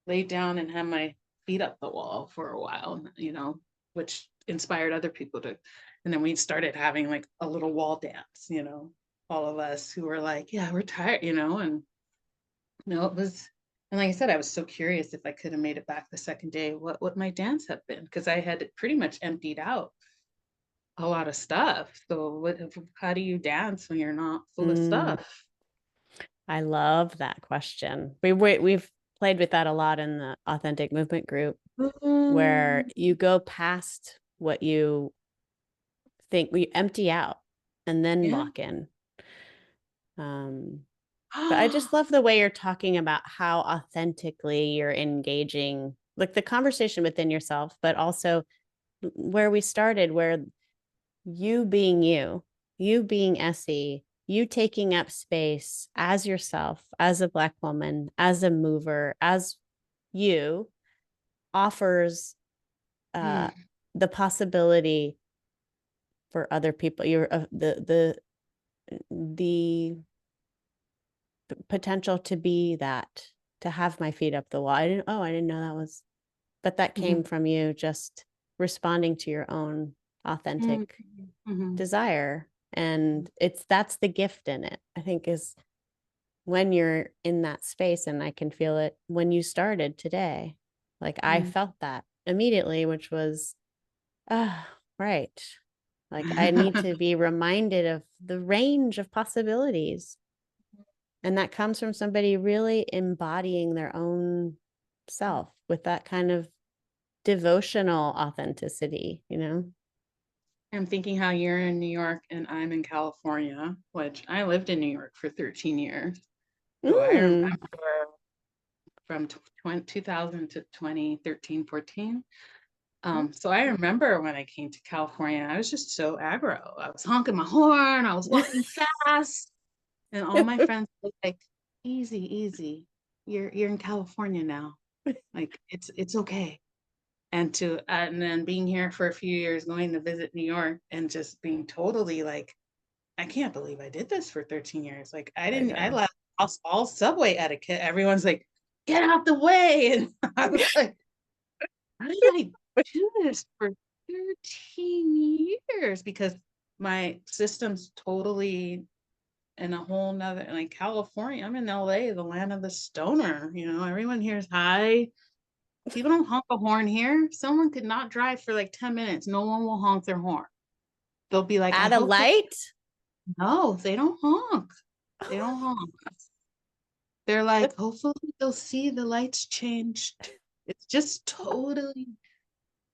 laid down and had my feet up the wall for a while, which inspired other people to. And then we started having like a little wall dance, all of us who were like, yeah, we're tired, and it was, and like I said, I was so curious if I could have made it back the second day, what would my dance have been? Because I had pretty much emptied out a lot of stuff. So how do you dance when you're not full of Mm. stuff? I love that question. We've played with that a lot in the authentic movement group where Mm, you go past what you think, we empty out and then yeah. walk in. Um, but I just love the way you're talking about how authentically you're engaging, like the conversation within yourself, but also where we started, where you being Esi, you taking up space as yourself, as a Black woman, as a mover, as you offers uh, Mm, the possibility for other people. You're the potential to be that, to have my feet up the wall. I didn't know that was, but that came mhm, from you just responding to your own mhm, authentic mhm, desire. And that's the gift in it, I think, is when you're in that space. And I can feel it when you started today. Like I mhm. felt that immediately, which was, ah, right. Like I need to be reminded of the range of possibilities. And that comes from somebody really embodying their own self with that kind of devotional authenticity. I'm thinking how you're in New York and I'm in California, which I lived in New York for 13 years. So I Mm. remember from 2000 to 2013, 14. So I remember when I came to California, I was just so aggro. I was honking my horn, I was walking fast, and all my friends were like, easy, easy. You're in California now. Like it's okay. And then being here for a few years, going to visit New York and just being totally like, I can't believe I did this for 13 years. Like I I know. left all subway etiquette. Everyone's like, get out the way. And I was like, how did I do this for 13 years? Because my system's totally in a whole nother, like California. I'm in LA, the land of the stoner. Everyone here's high. People don't honk a horn here. Someone could not drive for like 10 minutes. No one will honk their horn. They'll be like, I Add a hope they, light. no, they don't honk. They don't honk. They're like, hopefully they'll see the lights changed. It's just totally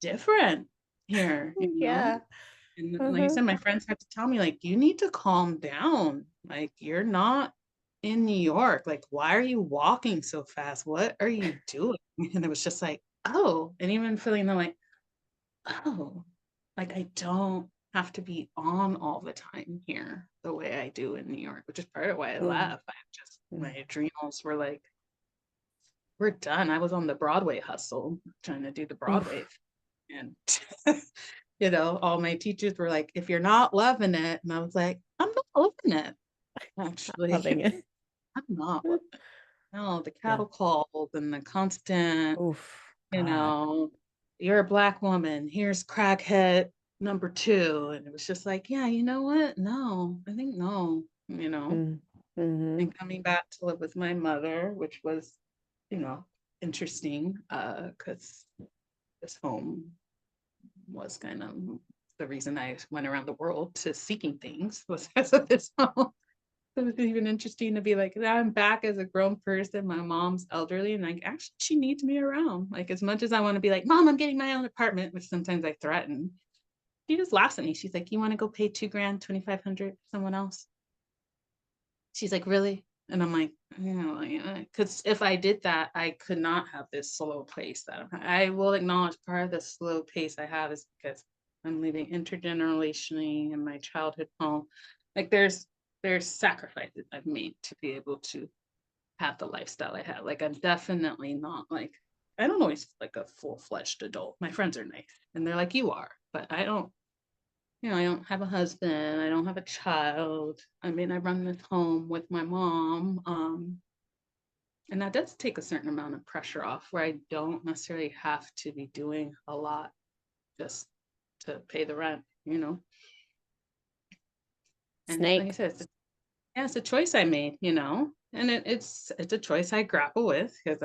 different here. Yeah. And like I Uh-huh. said, my friends had to tell me, like, you need to calm down. Like, you're not in New York. Like, why are you walking so fast? What are you doing? And it was just like, oh, and even feeling the like, oh, like I don't have to be on all the time here the way I do in New York, which is part of why I Mm, left. My adrenals were like, we're done. I was on the Broadway hustle trying to do the Broadway. oof. And, all my teachers were like, if you're not loving it. And I was like, I'm not loving it. Loving Actually, it. I'm not loving it. No, the Yeah. cattle calls and the constant, Oof. you God. know, you're a Black woman. Here's crackhead number 2. And it was just like, yeah, you know what? No, I think no. Mm, mm-hmm. And coming back to live with my mother, which was, interesting, because this home was kind of the reason I went around the world to seeking things was because of this home. It was even interesting to be like, now I'm back as a grown person. My mom's elderly, and like, actually, she needs me around. Like, as much as I want to be like, Mom, I'm getting my own apartment, which sometimes I threaten. She just laughs at me. She's like, you want to go pay $2,000, $2,500 for someone else? She's like, really? And I'm like, because if I did that, I could not have this slow pace that I will acknowledge part of the slow pace I have is because I'm living intergenerationally in my childhood home. Like there's sacrifices I've made to be able to have the lifestyle I have. Like I'm definitely not like, I don't always feel like a full-fledged adult. My friends are nice and they're like, you are, but I don't, I don't have a husband. I don't have a child. I mean, I run this home with my mom. And that does take a certain amount of pressure off where I don't necessarily have to be doing a lot just to pay the rent. And like I Snake. said, it's a choice I made. And it's a choice I grapple with because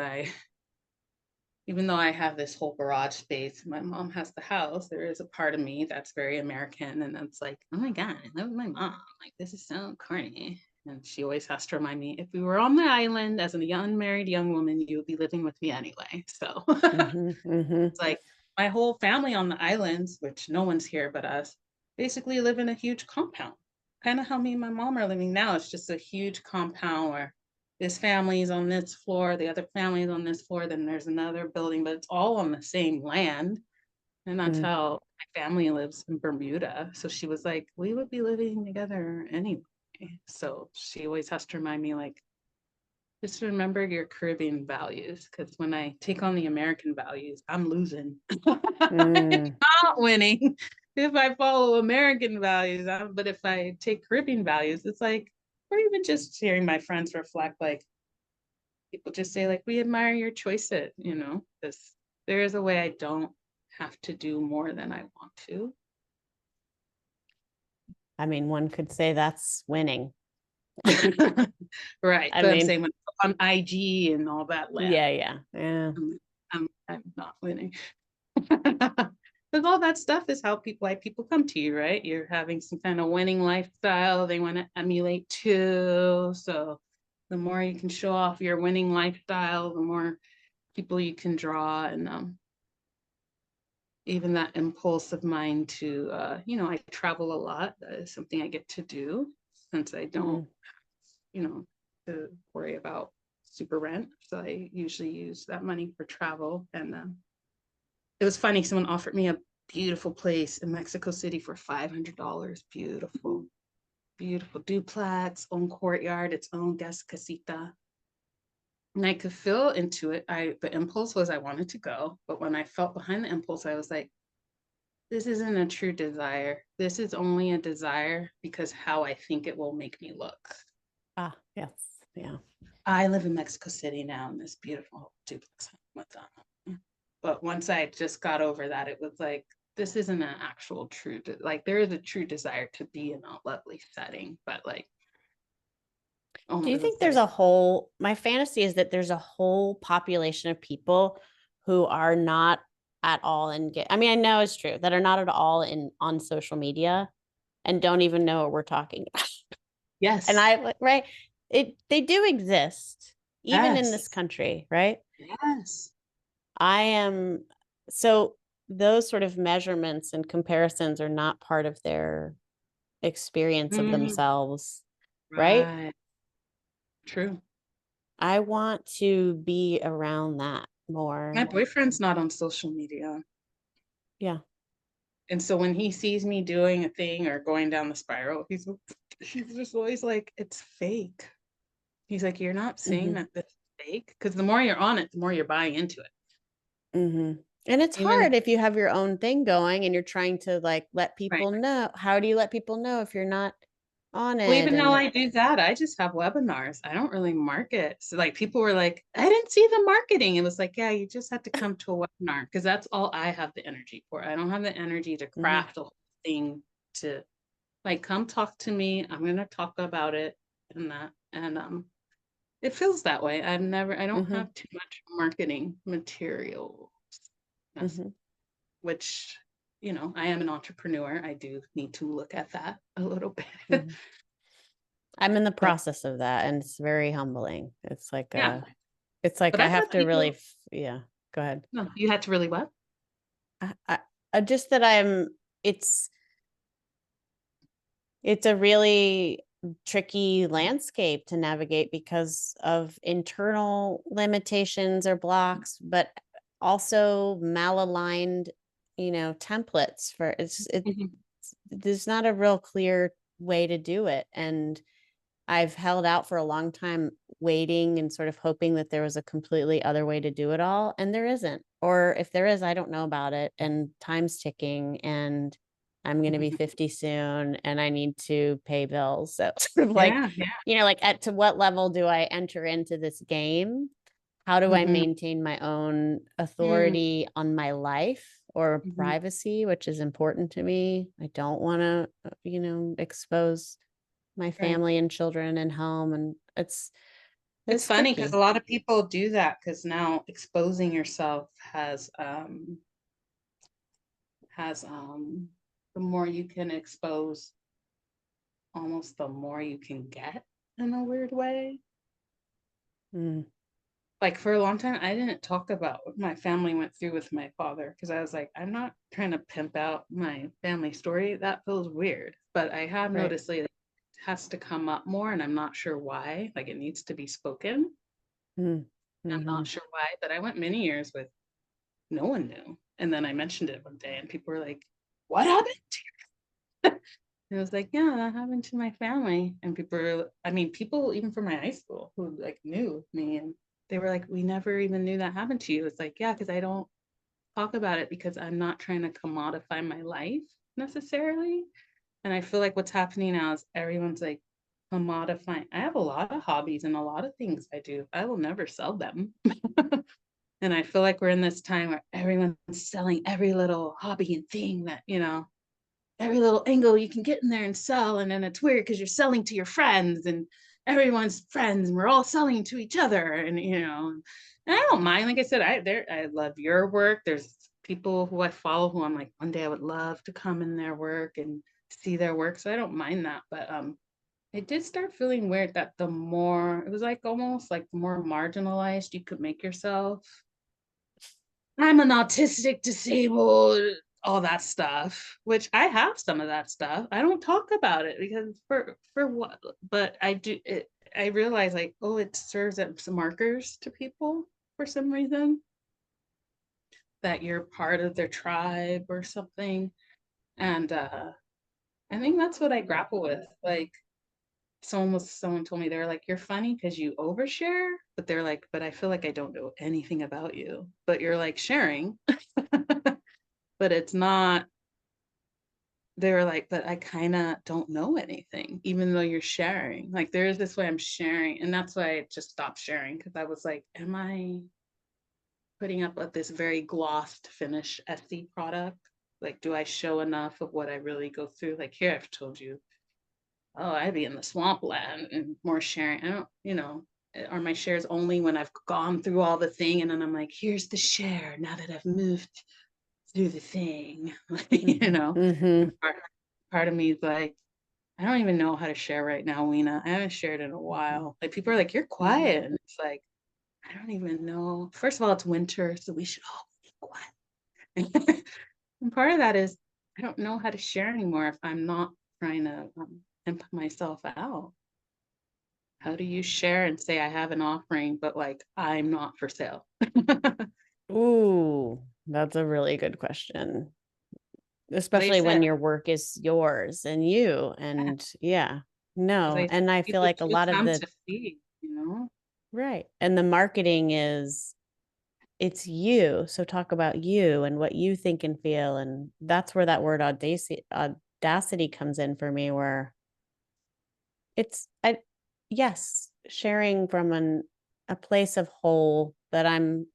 even though I have this whole garage space, my mom has the house, there is a part of me that's very American. And that's like, oh my God, I live with my mom. Like, this is so corny. And she always has to remind me, if we were on the island as an unmarried young woman, you would be living with me anyway. So Mm-hmm. Mm-hmm. it's like my whole family on the islands, which no one's here but us, basically live in a huge compound. Kind of how me and my mom are living now. It's just a huge compound where this family is on this floor, the other family is on this floor, then there's another building, but it's all on the same land. And that's Mm. how my family lives in Bermuda. So she was like, we would be living together anyway. So she always has to remind me, like, just remember your Caribbean values. Because when I take on the American values, I'm losing. I'm Mm. not winning if I follow American values. But if I take Caribbean values, it's like, or even just hearing my friends reflect, like, people just say, like, we admire your choices, because there is a way I don't have to do more than I want to. I mean, one could say that's winning. Right. I But I'm mean, saying when on IG and all that land, yeah, yeah, yeah. I'm not winning. Because all that stuff is why people come to you, right? You're having some kind of winning lifestyle they want to emulate too. So the more you can show off your winning lifestyle, the more people you can draw. And even that impulse of mine to, I travel a lot. That is something I get to do since I don't, Mm. to worry about super rent. So I usually use that money for travel. And it was funny. Someone offered me a beautiful place in Mexico City for $500. Beautiful, beautiful duplex, own courtyard, its own guest casita. And I could feel into it. The impulse was I wanted to go, but when I felt behind the impulse, I was like, this isn't a true desire. This is only a desire because how I think it will make me look. Ah, yes, yeah. I live in Mexico City now in this beautiful duplex with but once I just got over that, it was like, this isn't an actual like there is a true desire to be in a lovely setting, but like, Do you it was think there's like, a whole, my fantasy is that there's a whole population of people who are not at all I mean, I know it's true that are not at all on social media and don't even know what we're talking about. And yes, I, right, they do exist even in this yes, country, right? yes. I am, so those sort of measurements and comparisons are not part of their experience of Mm, themselves, right? right. True. I want to be around that My more. boyfriend's not on social media. Yeah. And so when he sees me doing a thing or going down the spiral, he's just always like, it's fake. He's like, you're not saying Mm-hmm. that this is fake, because the more you're on it, the more you're buying into it. Mm-hmm. And it's Even hard if you have your own thing going and you're trying to like let right. people know. How do you let people know if you're not on Well, it? even though And I do that, I just have webinars. I don't really market. So like people were like, I didn't see the marketing. It was like, yeah, you just have to come to a webinar, because that's all I have the energy for. I don't have the energy to mm-hmm. craft a whole thing to like, come talk to me. I'm gonna talk about it and that. And it feels that way. I don't Mm-hmm. have too much marketing materials. Mm-hmm. Which, I am an entrepreneur. I do need to look at that a little bit. Mm-hmm. I'm in the But process of that, and it's very humbling. yeah, It's like but I I've have had to really, people, yeah, go ahead. no, you had to really what? Just that it's, it's a really tricky landscape to navigate because of internal limitations or blocks, but also malaligned, templates for Mhm. there's not a real clear way to do it. And I've held out for a long time, waiting and sort of hoping that there was a completely other way to do it all. And there isn't. Or if there is, I don't know about it. And time's ticking, and I'm going to be 50 soon, and I need to pay bills. So sort of like, Yeah, yeah. like at to what level do I enter into this game? How do I Mhm. maintain my own Mm, authority on my life or mhm. privacy, which is important to me? I don't want to, expose my Right. family and children and home, and It's it's funny because a tricky. lot of people do that, because now exposing yourself has the more you can expose, almost the more you can get, in a weird way. Mm, Like for a long time, I didn't talk about what my family went through with my father, because I was like, I'm not trying to pimp out my family story. That feels weird. But I have right. noticed lately it has to come up more, and I'm not sure why. Like it needs to be spoken. Mm, I'm not hmm. sure why, but I went many years with no one knew. And then I mentioned it one day, and people were like, what happened? And I was like, yeah, that happened to my family. And people even from my high school who like knew me, and they were like, we never even knew that happened to you. It's like, yeah, because I don't talk about it, because I'm not trying to commodify my life necessarily. And I feel like what's happening now is everyone's like commodifying. I have a lot of hobbies and a lot of things I do. I will never sell them. And I feel like we're in this time where everyone's selling every little hobby and thing that, every little angle you can get in there and sell. And then it's weird because you're selling to your friends, and everyone's friends, and we're all selling to each other. And I don't mind. Like I said, I love your work. There's people who I follow who I'm like, one day I would love to come in their work and see their work. So I don't mind that. But it did start feeling weird that the more, it was like almost like the more marginalized you could make yourself. I'm an autistic, disabled, all that stuff, which I have some of that stuff. I don't talk about it because for what? But I do it. I realize like, oh, it serves as some markers to people for some reason, that you're part of their tribe or something. And I think that's what I grapple with. Like someone told me, they're like, you're funny because you overshare, but they're like, but I feel like I don't know anything about you, but you're like sharing. But it's not, they were like, but I kind of don't know anything, even though you're sharing. Like there is this way I'm sharing. And that's why I just stopped sharing, because I was like, am I putting up with this very glossed finish Etsy product? Like, do I show enough of what I really go through? Like here, I've told you, oh, I'd be in the swamp land, and more sharing. I don't, are my shares only when I've gone through all the thing, and then I'm like, here's the share now that I've moved through the thing, Mm-hmm. Mm-hmm. And part of me is like, I don't even know how to share right now, Weena. I haven't shared in a while. Like people are like, you're quiet. And it's like, I don't even know. First of all, it's winter, so we should all be quiet. And part of that is I don't know how to share anymore if I'm not trying to pimp myself out. How do you share and say I have an offering, but like I'm not for sale? Ooh, that's a really good question. They especially when said, your work is yours and you, and yeah, as no. I said, And I feel people like a do lot of come the to see, you know? right. And the marketing is it's you. So talk about you and what you think and feel. And that's where that word audacity comes in for me, where it's yes, sharing from a place of whole that I'm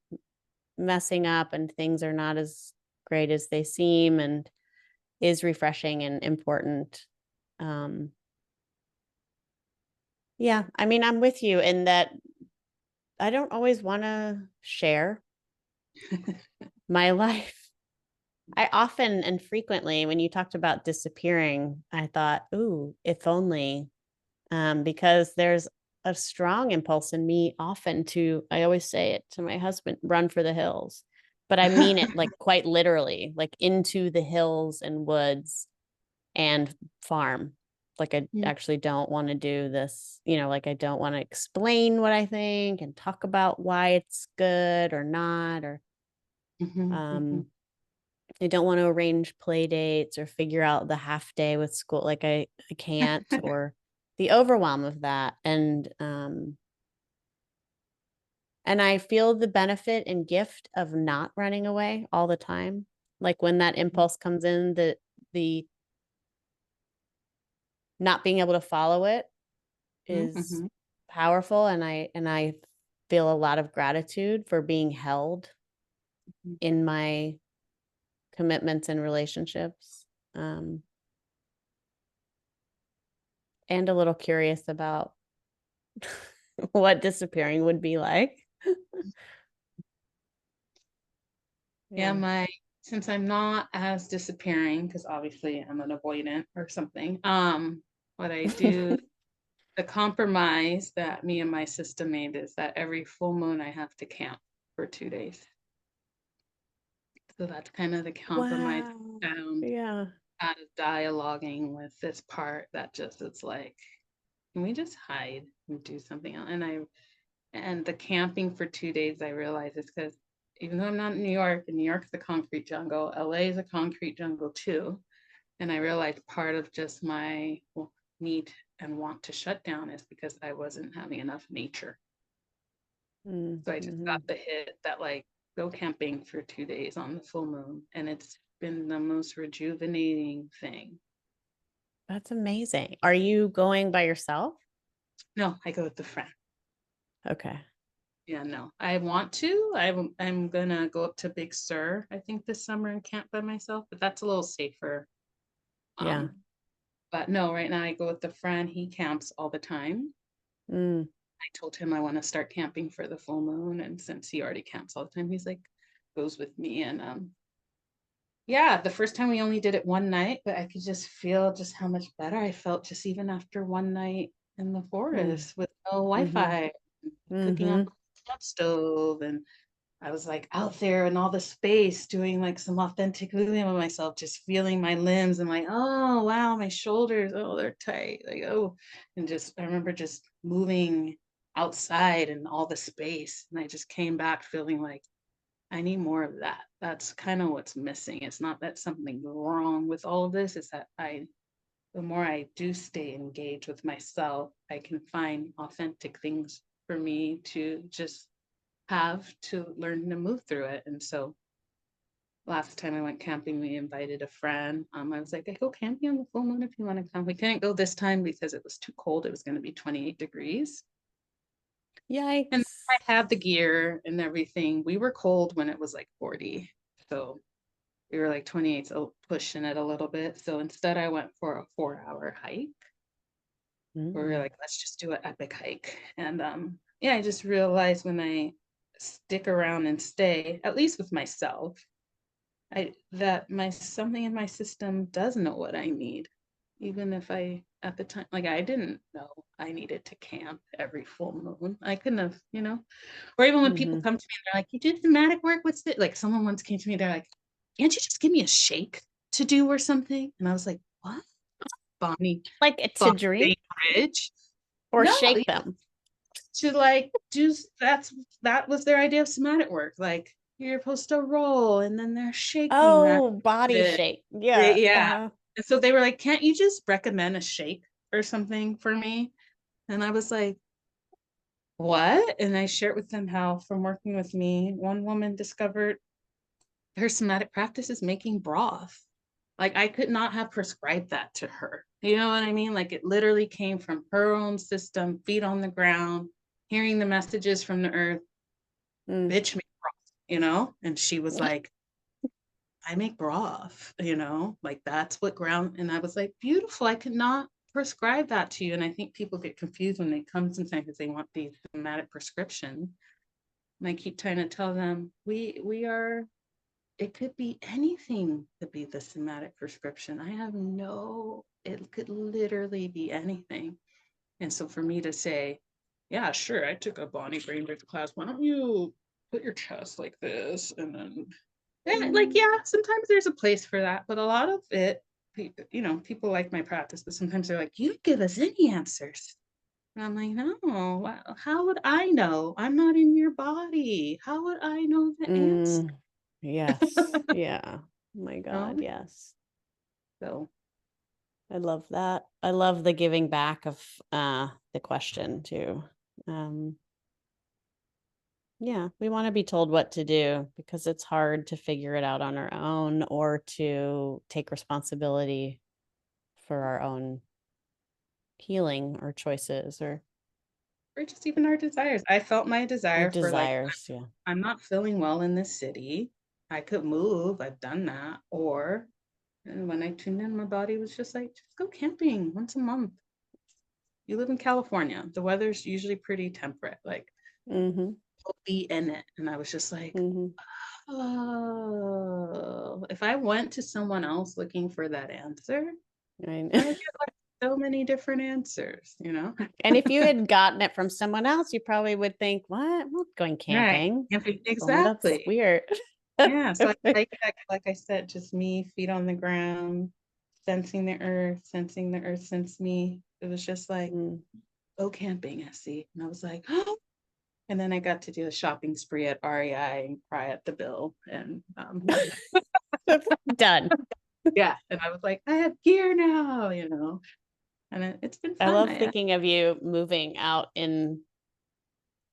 messing up and things are not as great as they seem and is refreshing and important. Um yeah, I mean, I'm with you in that I don't always want to share my life. I often and frequently, when you talked about disappearing, I thought, ooh, if only, because there's a strong impulse in me often to, I always say it to my husband, run for the hills. But I mean it like quite literally, like into the hills and woods and farm. Like I Mm, actually don't want to do this, like I don't want to explain what I think and talk about why it's good or not, or mhm, mhm, um I don't want to arrange play dates or figure out the half day with school. Like I can't, or the overwhelm of that. And I feel the benefit and gift of not running away all the time. Like when that impulse comes in, the not being able to follow it mhm, is mhm, powerful. And I feel a lot of gratitude for being held mhm. in my commitments and relationships. Um, and a little curious about what disappearing would be like. Yeah, Yeah. since I'm not as disappearing, because obviously I'm an avoidant or something, what I do, the compromise that me and my sister made is that every full moon I have to camp for 2 days. So that's kind of the compromise Wow. I found Yeah. out of dialoguing with this part that just it's like, can we just hide and do something else? And the camping for 2 days, I realized is because even though I'm not in New York, and New York's the concrete jungle, LA is a concrete jungle too. And I realized part of just my need and want to shut down is because I wasn't having enough nature. So I just Mm-hmm. got the hit that like go camping for 2 days on the full moon. And it's been the most rejuvenating thing. That's amazing. Are you going by yourself? No, I go with a friend. Okay. Yeah, no, I want to. I'm gonna go up to Big Sur, I think this summer and camp by myself, but that's a little safer. Yeah. Um, but no, right now I go with a friend. He camps all the time. Mm. I told him I want to start camping for the full moon, and since he already camps all the time, he's like goes with me. And yeah, the first time we only did it one night, but I could just feel just how much better I felt just even after one night in the Mm. forest with no Mm-hmm. Wi-Fi, cooking on Mm-hmm. the stove, and I was like out there in all the space doing like some authentic moving of myself, just feeling my limbs and like, oh wow, my shoulders, oh, they're tight. Like, oh, and just I remember just moving outside and all the space. And I just came back feeling like I need more of that. That's kind of what's missing. It's not that something wrong with all of this, it's that the more I do stay engaged with myself, I can find authentic things for me to just have to learn to move through it. And so last time I went camping, we invited a friend. I was like, I go camping on the full moon if you want to come. We couldn't go this time because it was too cold. It was going to be 28 degrees. And I Yikes. had the gear and everything. We were cold when it was like 40. So we were like 28, so pushing it a little bit. So instead, I went for a 4 hour hike where we were Mm. like, let's just do an epic hike. And yeah, I just realized when I stick around and stay, at least with myself, that my something in my system does know what I need, even if I at the time like I didn't know I needed to camp every full moon. I couldn't have, or even when people Mm-hmm. come to me and they're like, "You did somatic work? What's it?" Like someone once came to me, they're like, "Can't you just give me a shake to do or something?" And I was like, "What, Bonnie? Like to Bonnie drink Bridge? or No, shake them. to like do that was their idea of somatic work, like." you're supposed to roll, and then they're shaking that Oh, body bit. shape. Yeah. Yeah. Uh-huh. And so they were like, can't you just recommend a shake or something for me? And I was like, what? And I shared with them how, from working with me, one woman discovered her somatic practice is making broth. Like, I could not have prescribed that to her. You know what I mean? Like, it literally came from her own system, feet on the ground, hearing the messages from the earth, Mm. bitch, make broth, you know? And she was like, I make broth, you know, like that's what ground. And I was like, beautiful. I could not prescribe that to you. And I think people get confused when they come sometimes because they want these somatic prescriptions. And I keep trying to tell them, we are, it could be anything to be the somatic prescription. I have no, it could literally be anything. And so for me to say, yeah, sure, I took a Bonnie Brainerd class. Why don't you put your chest like this? And then, yeah, like, yeah, sometimes there's a place for that. But a lot of it, you know, people like my practice, but sometimes they're like, you don't give us any answers. And I'm like, no, well, how would I know? I'm not in your body. How would I know the answer? Mm. Yes. Yeah. Oh my God. No? Yes. So I love that. I love the giving back of the question too. Um, yeah, we want to be told what to do because it's hard to figure it out on our own or to take responsibility for our own healing or choices or just even our desires. I felt my or desire for like, desires. Yeah. I'm not feeling well in this city. I could move. I've done that. Or and when I tuned in, my body was just like, just go camping once a month. You live in California. The weather's usually pretty temperate. Like, Mm-hmm. be in it. And I was just like, Mm-hmm. oh, if I went to someone else looking for that answer, Right. I would get like so many different answers, you know? And if you had gotten it from someone else, you probably would think, "What? I'm not going Right. camping. That's Exactly. weird." Yeah. So I like that, like I said, just me, feet on the ground, sensing the earth sense me. It was just like, Mm. oh, camping, Esi. And I was like, oh. And then I got to do a shopping spree at REI and cry at the bill. And Done. yeah, and I was like, I have gear now, you know. And it's been I fun. love thinking of you moving out in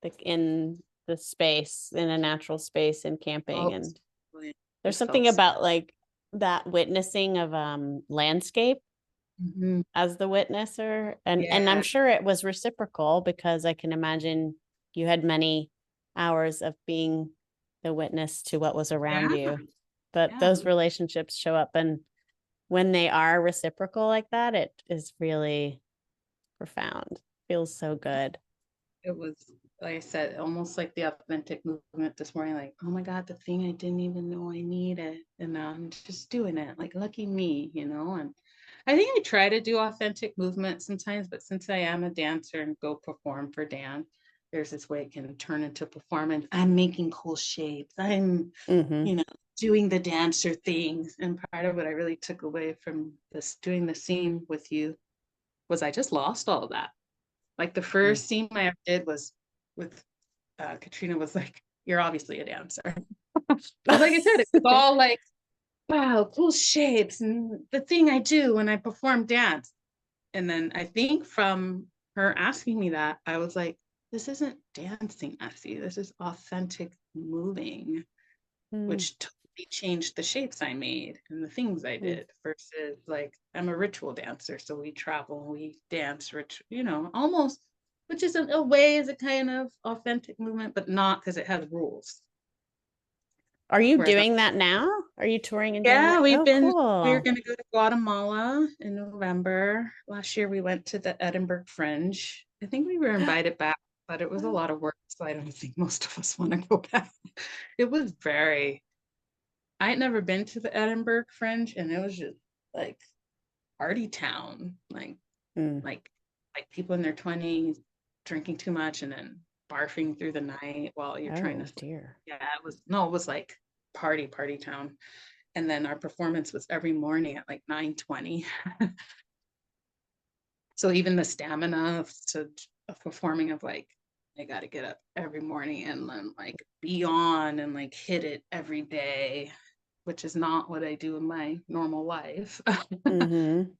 the space, in a natural space and camping. Oh, And it there's just felt something so. about like that witnessing of landscape Mhm. as the witnesser. And I'm Yeah, sure it was reciprocal because I can imagine you had many hours of being the witness to what was around yeah, you. But yeah. those relationships show up, and when they are reciprocal like that, it is really profound. Feels so good. It was, like I said, almost like the authentic movement this morning. Like, oh my God, the thing I didn't even know I needed, and now I'm just doing it. Like, lucky me, you know. And I think I try to do authentic movement sometimes, but since I am a dancer and go perform for dance, there's this way it can turn into performance. I'm making cool shapes. I'm, Mm-hmm. you know, doing the dancer things. And part of what I really took away from this doing the scene with you was I just lost all that. Like the Mm. first scene I ever did was with Katrina was like, you're obviously a dancer. Because like I said, it was all like, wow, cool shapes and the thing I do when I perform dance. And then I think from her asking me that, I was like, this isn't dancing, Essie. This is authentic moving, Mm. which totally changed the shapes I made and the things I Mm. did versus like I'm a ritual dancer. So we travel, we dance, you know, almost, which is in a way is a kind of authentic movement, but not because it has rules. Are you Whereas, doing that now? Are you touring and doing yeah, that? Oh, we were cool. going to go to Guatemala in November. Last year we went to the Edinburgh Fringe. I think we were invited back, but it was a lot of work. So I don't think most of us want to go back. It was very, I had never been to the Edinburgh Fringe, and it was just like party town, Mm. like like people in their 20s drinking too much and then barfing through the night while you're trying to Oh sleep. dear. Yeah, it was like party town. And then our performance was every morning at like 9:20. So even the stamina of performing of like I got to get up every morning and then like be on and like hit it every day, which is not what I do in my normal life. Mm-hmm.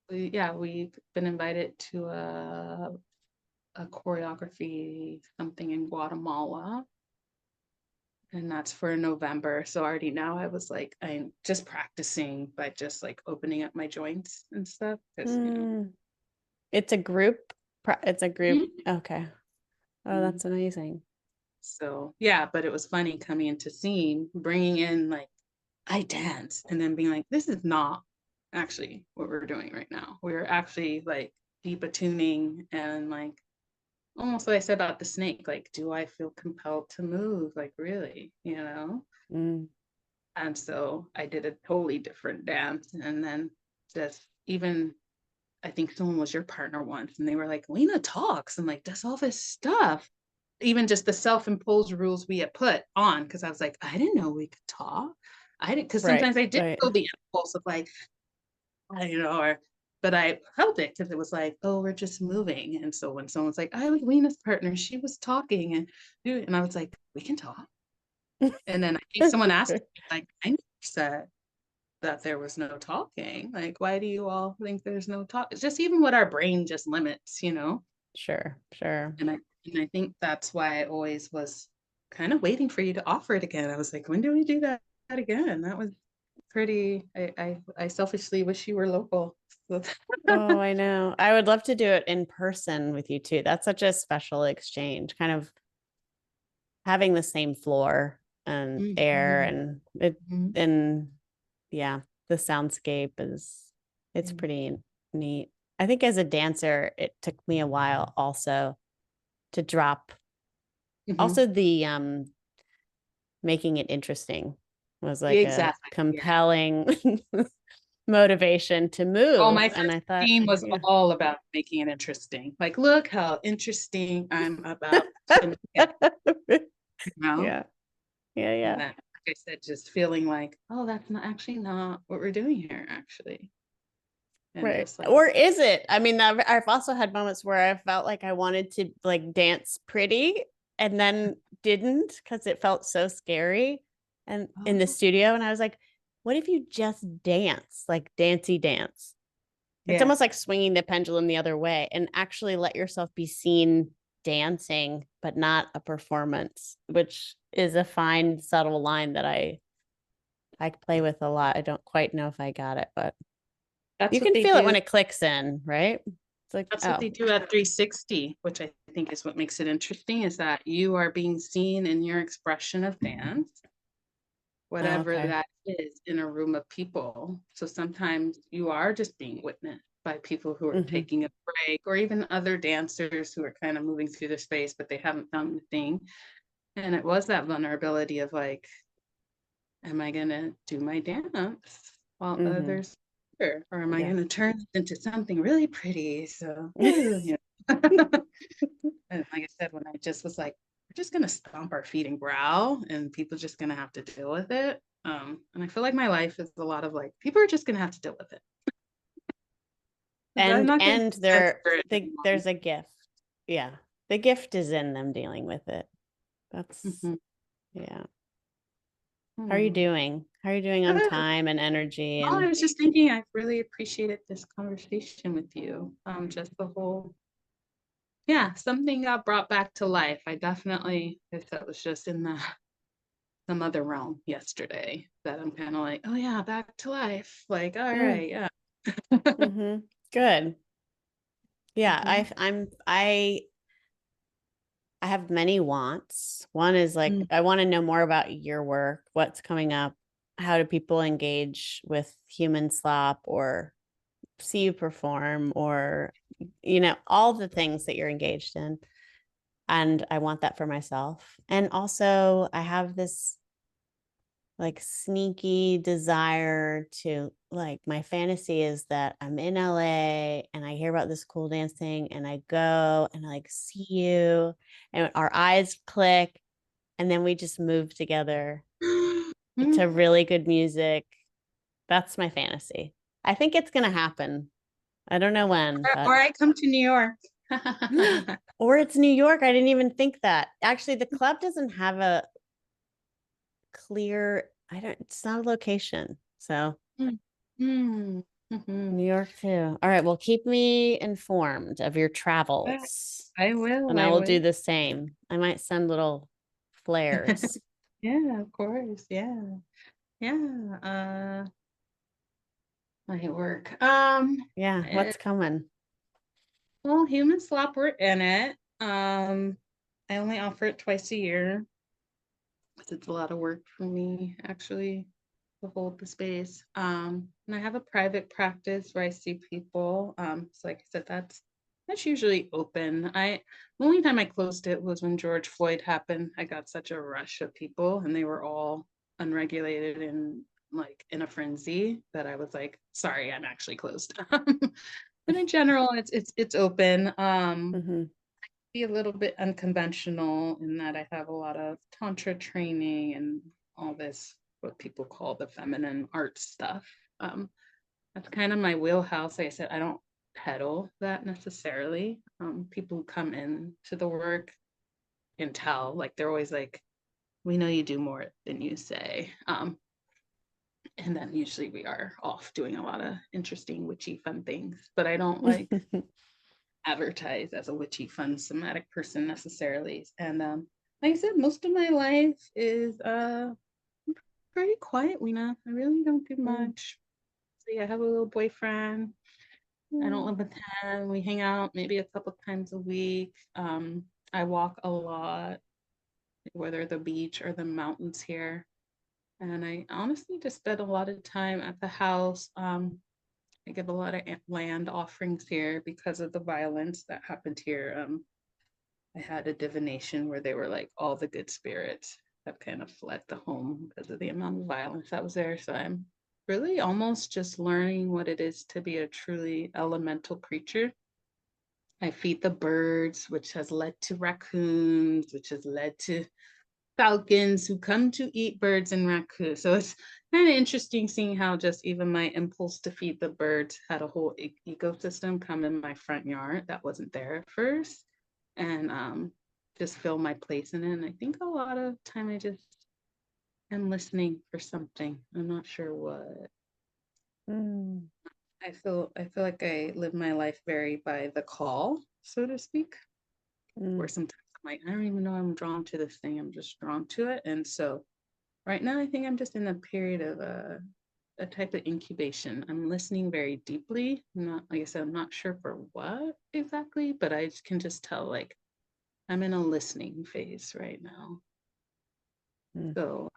Yeah, we've been invited to a choreography something in Guatemala, and that's for November. So already now I was like, I'm just practicing by just like opening up my joints and stuff because Mm. It's a group. It's a group. Okay. Oh, Mhm. that's amazing. So yeah, but it was funny coming into scene, bringing in like I dance, and then being like, this is not actually what we're doing right now. We're actually like deep attuning and like almost what I said about the snake. Like, do I feel compelled to move? Like, really, you know? Mm. And so I did a totally different dance, and then just even I think someone was your partner once, and they were like, Lena talks, and like does all this stuff. Even just the self-imposed rules we had put on, because I was like, I didn't know we could talk. I didn't, because Right. sometimes I did Right. feel the impulse of like, you know, or but I held it because it was like, oh, we're just moving. And so when someone's like, I was Lena's partner, she was talking, and I was like, we can talk. And then I think someone asked me, like, I never said that there was no talking. Like, why do you all think there's no talk? It's just even what our brain just limits, you know? Sure. Sure. And I think that's why I always was kind of waiting for you to offer it again. I was like, when do we do that again? That was pretty I selfishly wish you were local. So, Oh, I know. I would love to do it in person with you too. That's such a special exchange, kind of having the same floor and air mhm, and it mhm, and yeah, the soundscape is it's pretty neat. I think as a dancer, it took me a while also to drop mhm. also the making it interesting was like a Exactly. Yeah. compelling motivation to Oh, move. my And first I thought, scene was yeah. all about making it interesting. Like, look how interesting I'm about to make it, you know? Yeah. Yeah. And Yeah. then, like I said, just feeling like, oh, that's not actually not what we're doing here, actually. And Right. just like, Or is it? I mean, I've also had moments where I felt like I wanted to like dance pretty and then didn't because it felt so scary and in the oh, studio. And I was like, what if you just dance, like dancey dance? It's yeah. almost like swinging the pendulum the other way and actually let yourself be seen dancing, but not a performance, which is a fine, subtle line that I play with a lot. I don't quite know if I got it, but That's you what can they feel it do. when it clicks in, right? It's like, That's what oh, they do at 360, which I think is what makes it interesting, is that you are being seen in your expression of dance, oh, whatever okay. that is, in a room of people. So sometimes you are just being witnessed by people who are Hmm. taking a break, or even other dancers who are kind of moving through their space, but they haven't found the thing. And it was that vulnerability of like, am I going to do my dance while Hmm. others here? Or am I Yeah. going to turn it into something really pretty? So, you know. And like I said, when I just was like, we're just going to stomp our feet and growl, and people just going to have to deal with it. And I feel like my life is a lot of like, people are just going to have to deal with it. 'Cause I'm and not going to and censor it there's anymore. a gift. Yeah. The gift is in them dealing with it. That's Mhm. yeah. How are you Hmm. doing? How are you doing on Good. time and energy Oh, I and was just thinking, I really appreciated this conversation with you. Just the whole, yeah, something got brought back to life. I definitely, if that was just in the some other realm yesterday, that I'm kind of like, oh yeah, back to life. Like, all mm, right, yeah. good. Yeah, Mhm. I have many wants. One is like Mm. I want to know more about your work, what's coming up, how do people engage with human slop or see you perform or all the things that you're engaged in. And I want that for myself. And also I have this like sneaky desire to like my fantasy is that I'm in LA and I hear about this cool dance thing and I go and I like see you and our eyes click and then we just move together to Mm. really good music. That's my fantasy. I think it's going to happen. I don't know when, Or but I come to New York. Or it's New York. I didn't even think that. Actually, the club doesn't have a clear, it's not a location. So Mm, New mhm. York too. All right. Well, keep me informed of your Yeah, travels I will. and I I will do will. the same. I might send little flares. Yeah, of course. Yeah. Yeah. My work. Yeah. eh, What's coming? well, human slop, we're in it. I only offer it twice a year. 'Cause it's a lot of work for me, actually, to hold the space. And I have a private practice where I see people. So like I said, that's usually open. The only time I closed it was when George Floyd happened. I got such a rush of people and they were all unregulated and like in a frenzy that I was like, sorry, I'm actually closed. But in general, it's open. Hmm. Be a little bit unconventional in that I have a lot of tantra training and all this what people call the feminine art stuff. Um, that's kind of my wheelhouse. Like I said, I don't peddle that necessarily. People who come in to the work can tell, like they're always like, "We know you do more than you say." And then usually we are off doing a lot of interesting, witchy, fun things. But I don't like advertise as a witchy, fun, somatic person necessarily. And like I said, most of my life is pretty quiet, Lena. I really don't do Mm, much. See, I have a little boyfriend. I don't mm, live with him. We hang out maybe a couple times a week. I walk a lot, whether the beach or the mountains here. And I honestly just spend a lot of time at the house. I give a lot of land offerings here because of the violence that happened here. I had a divination where they were like all the good spirits have kind of fled the home because of the amount of violence that was there. So I'm really almost just learning what it is to be a truly elemental creature. I feed the birds, which has led to raccoons, which has led to falcons who come to eat birds and raccoons. So it's kind of interesting seeing how just even my impulse to feed the birds had a whole ecosystem come in my front yard that wasn't there at first. And just fill my place in it. And I think a lot of time I just am listening for something. I'm not sure what. mm, I feel like I live my life very by the call, so to speak. Where mm, sometimes I'm like, I don't even know I'm drawn to this thing. I'm just drawn to it. And so right now, I think I'm just in a period of a type of incubation. I'm listening very deeply. I'm not, like I said, I'm not sure for what exactly, but I can just tell like I'm in a listening phase right now. mm, So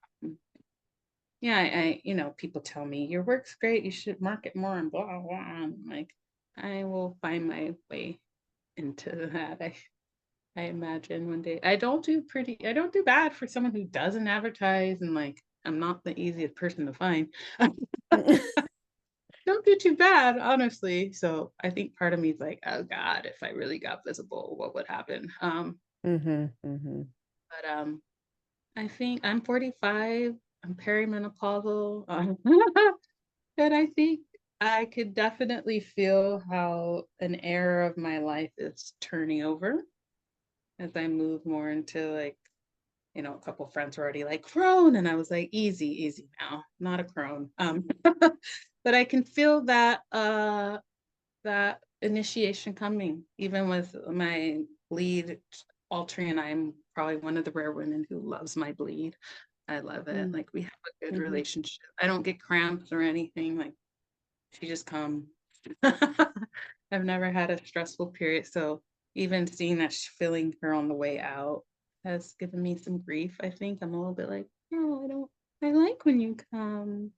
yeah, people tell me your work's great. You should market more and blah blah. I'm like, I will find my way into that. I imagine one day. I don't do bad for someone who doesn't advertise and like I'm not the easiest person to find. mm. Don't do too bad, honestly. So I think part of me is like, oh God, if I really got visible, what would happen? Mhm, mhm, But I think I'm 45, I'm perimenopausal. And I think I could definitely feel how an era of my life is turning over as I move more into like a couple of friends were already like crone, and I was like, easy now, not a crone. But I can feel that initiation coming, even with my bleed altering, and I'm probably one of the rare women who loves my bleed. I love it. mm, Like we have a good mhm, relationship. I don't get cramps or anything. Like she just comes. I've never had a stressful period. So even seeing that feeling her on the way out has given me some grief. I think I'm a little bit like, no, I don't. I like when you come.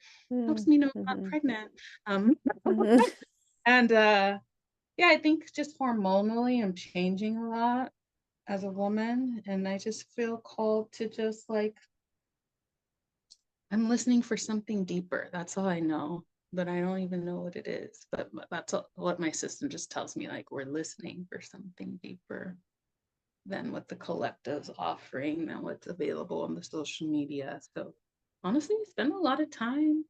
Helps mm, me know I'm not mhm, pregnant. Um, mhm, and yeah, I think just hormonally, I'm changing a lot as a woman, and I just feel called to just like I'm listening for something deeper. That's all I know, but I don't even know what it is. But that's what my system just tells me. Like we're listening for something deeper than what the collective's offering and what's available on the social media. So honestly, I spend a lot of time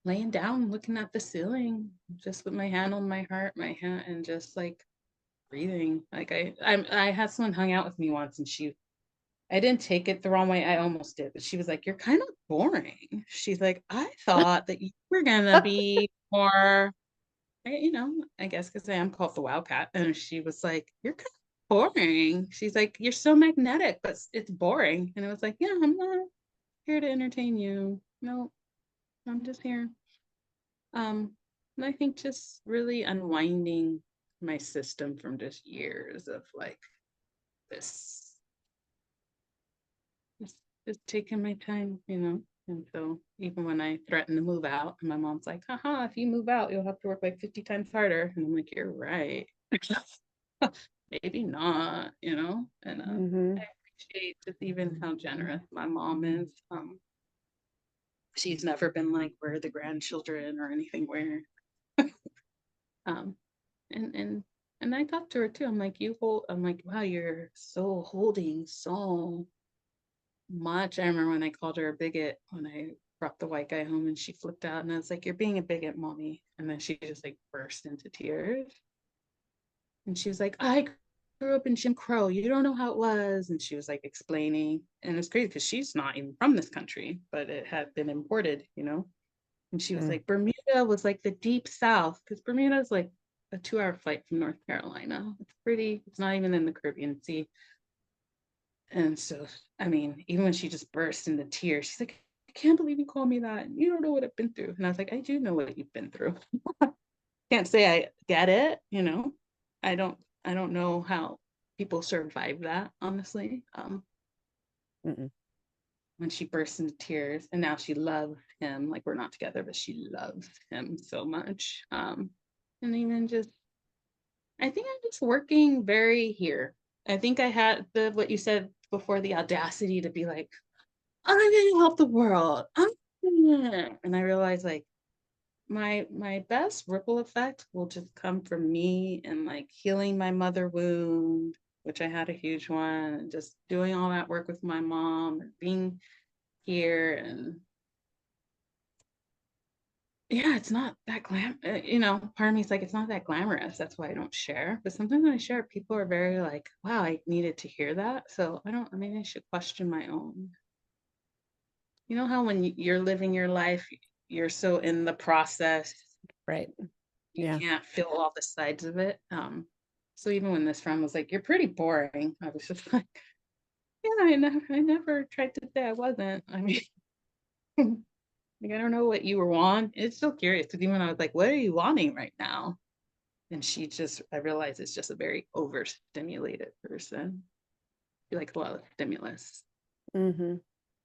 laying down, looking at the ceiling, just with my hand on my heart, my hand, and just like breathing. Like I had someone hung out with me once, and I didn't take it the wrong way. I almost did, but she was like, "You're kind of boring." She's like, "I thought that you were gonna be more, I guess because I am called the Wildcat." And she was like, "You're kind of boring." She's like, "You're so magnetic, but it's boring." And I was like, "Yeah, I'm not here to entertain you. No, I'm just here." And I think just really unwinding my system from just years of like this, just taking my time, And so even when I threaten to move out, my mom's like, haha, if you move out, you'll have to work like 50 times harder. And I'm like, you're right. Maybe not, And Mm-hmm. I appreciate just even how generous my mom is. She's never been like, where are the grandchildren or anything where um and I talked to her too. I'm like, wow, you're so holding so much. I remember when I called her a bigot when I brought the white guy home and she flipped out and I was like, you're being a bigot, mommy. And then she just like burst into tears. And she was like, I grew up in Jim Crow. You don't know how it was. And she was like explaining. And it's crazy because she's not even from this country, but it had been imported. And she was Mm. like, Bermuda was like the deep South, because Bermuda is like a 2-hour flight from North Carolina. It's not even in the Caribbean Sea. And so, I mean, even when she just burst into tears, she's like, I can't believe you called me that. You don't know what I've been through. And I was like, I do know what you've been through. Can't say I get it. I don't I don't know how people survive that, honestly. Mm-mm. When she burst into tears and now she loves him, like we're not together, but she loves him so much. And even just I think I'm just working very here. I think I had what you said before, the audacity to be like, I'm gonna help the world. And I realized like my best ripple effect will just come from me and like healing my mother wound, which I had a huge one, and just doing all that work with my mom and being here. And yeah, it's not that part of me is like, it's not that glamorous. That's why I don't share. But sometimes when I share, people are very like, wow, I needed to hear that. So maybe I should question my own. You know how when you're living your life, you're so in the process, Right. you Yeah. can't feel all the sides of it. So even when this friend was like, "You're pretty boring," I was just like, "Yeah, I never tried to say I wasn't." I mean, like I don't know what you were on. It's so curious because even when I was like, "What are you wanting right now?" And I realized it's just a very overstimulated person. She likes a lot of stimulus, Mm-hmm.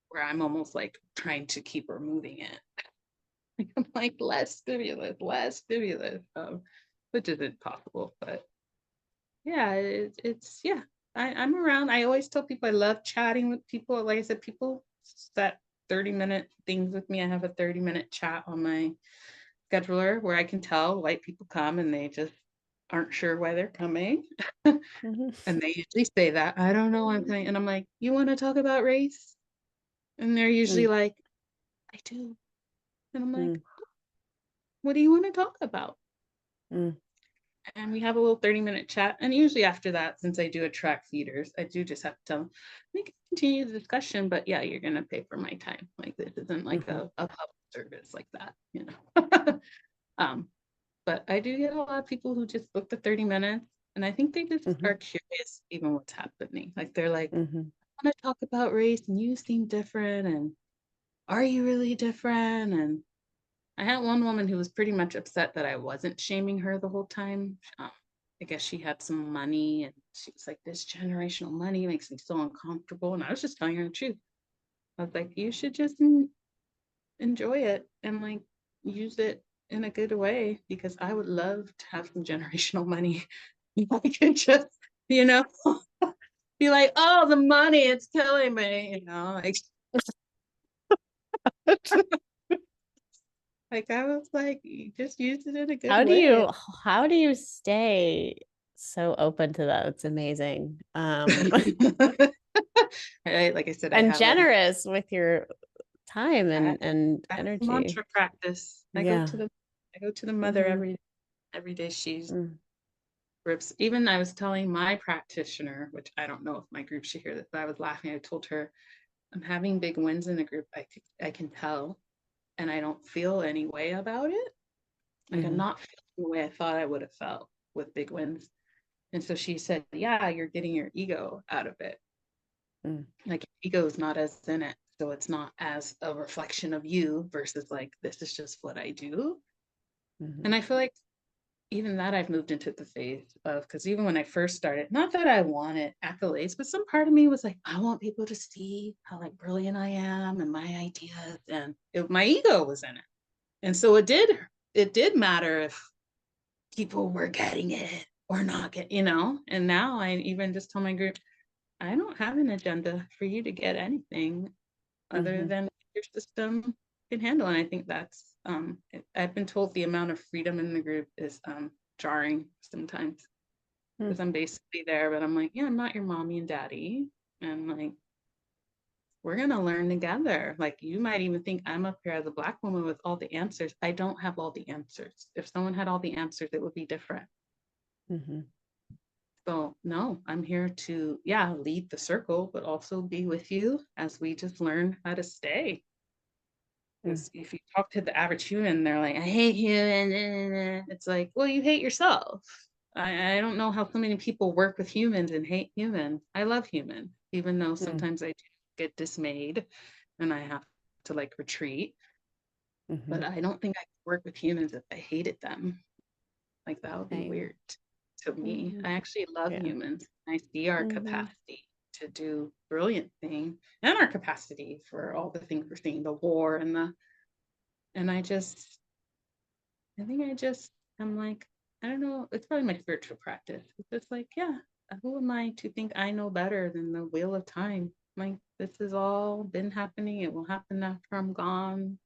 where I'm almost like trying to keep removing it. I'm like, less stimulus, less stimulus, which isn't possible. But yeah, it's yeah. I'm around. I always tell people I love chatting with people. Like I said, people set 30-minute things with me. I have a 30-minute chat on my scheduler where I can tell white people come and they just aren't sure why they're coming. Mm-hmm. And they usually say that, I don't know why I'm coming. And I'm like, you want to talk about race? And they're usually like, I do. And I'm like, what do you want to talk about? Mm-hmm. And we have a little 30-minute chat. And usually after that, since I do attract feeders, I do just have to tell them, we can continue the discussion, but yeah, you're going to pay for my time. Like this isn't like Mm-hmm. a public service like that. um, but I do get a lot of people who just book the 30 minutes. And I think they just Mm-hmm. are curious even what's happening. Like they're like, Mm-hmm. I want to talk about race and you seem different. And are you really different? And I had one woman who was pretty much upset that I wasn't shaming her the whole time. I guess she had some money and she was like, this generational money makes me so uncomfortable. And I was just telling her the truth. I was like, you should just enjoy it and like use it in a good way because I would love to have some generational money. I could just, you know, be like, oh, the money, it's killing me. Like I was like, you just use it in a good How do way. you how do you stay so open to that? It's amazing. Right, like I said, I And have a generous with your time That, and that's the energy. mantra practice. Yeah. I go to the mother Mm-hmm. every day. She's Mm. rips. Even I was telling my practitioner, which I don't know if my group should hear this, but I was laughing. I told her I'm having big wins in the group. I can tell, and I don't feel any way about it. Like I'm Mm-hmm. not feeling the way I thought I would have felt with big wins. And so she said, "Yeah, you're getting your ego out of it. Mm. Like ego is not as in it, so it's not as a reflection of you versus like this is just what I do." Mm-hmm. And I feel like even that I've moved into the phase of, because even when I first started, not that I wanted accolades, but some part of me was like, I want people to see how like brilliant I am and my ideas, and my ego was in it. And so it did matter if people were getting it or not getting. And now I even just tell my group, I don't have an agenda for you to get anything other Mm-hmm. than your system can handle. And I think that's I've been told the amount of freedom in the group is jarring sometimes, Mm. because I'm basically there, but I'm like, yeah, I'm not your mommy and daddy. And like, we're gonna learn together. Like you might even think I'm up here as a Black woman with all the answers. I don't have all the answers. If someone had all the answers, it would be different. Mm-hmm. So no, I'm here to, yeah, lead the circle, but also be with you as we just learn how to stay. Mm. Because if you talk to the average human, they're like, I hate human. It's like, well, you hate yourself. I don't know how so many people work with humans and hate humans. I love humans, even though Mm. sometimes I do get dismayed and I have to like retreat. Mm-hmm. But I don't think I could work with humans if I hated them. Like that would be Same. weird to me. Mm-hmm. I actually love Yeah. humans. I see our Mm-hmm. capacity to do brilliant things and our capacity for all the things we're seeing, the war and I'm like, I don't know, it's probably my spiritual practice. It's just like, yeah, who am I to think I know better than the wheel of time? Like this has all been happening. It will happen after I'm gone.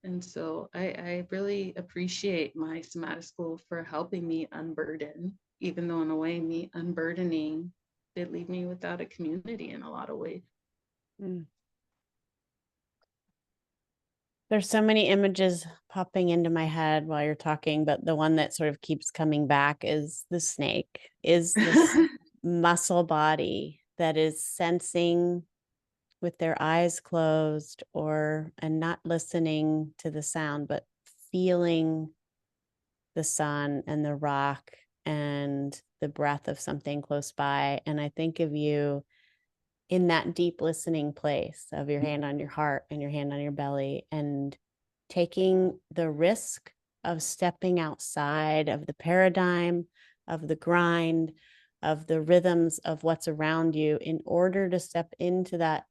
And so I really appreciate my somatic school for helping me unburden, even though in a way me unburdening did leave me without a community in a lot of ways. Mm. There's so many images popping into my head while you're talking, but the one that sort of keeps coming back is the snake, is this muscle body that is sensing with their eyes closed and not listening to the sound, but feeling the sun and the rock and the breath of something close by. And I think of you in that deep listening place of your hand on your heart and your hand on your belly, and taking the risk of stepping outside of the paradigm, of the grind, of the rhythms of what's around you in order to step into that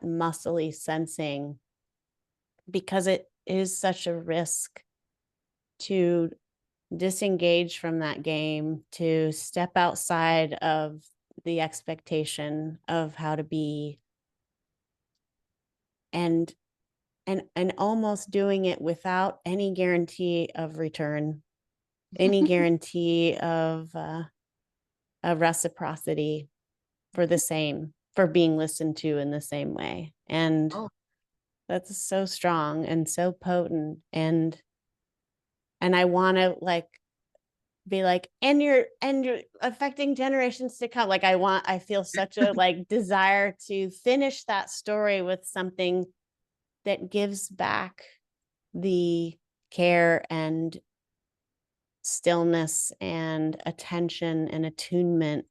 muscly sensing, because it is such a risk to disengage from that game, to step outside of the expectation of how to be, and and almost doing it without any guarantee of return, any guarantee of reciprocity for the same, for being listened to in the same way. And Oh, that's so strong and so potent. And I want to like be like, and you're affecting generations to come. Like I feel such a like desire to finish that story with something that gives back the care and stillness and attention and attunement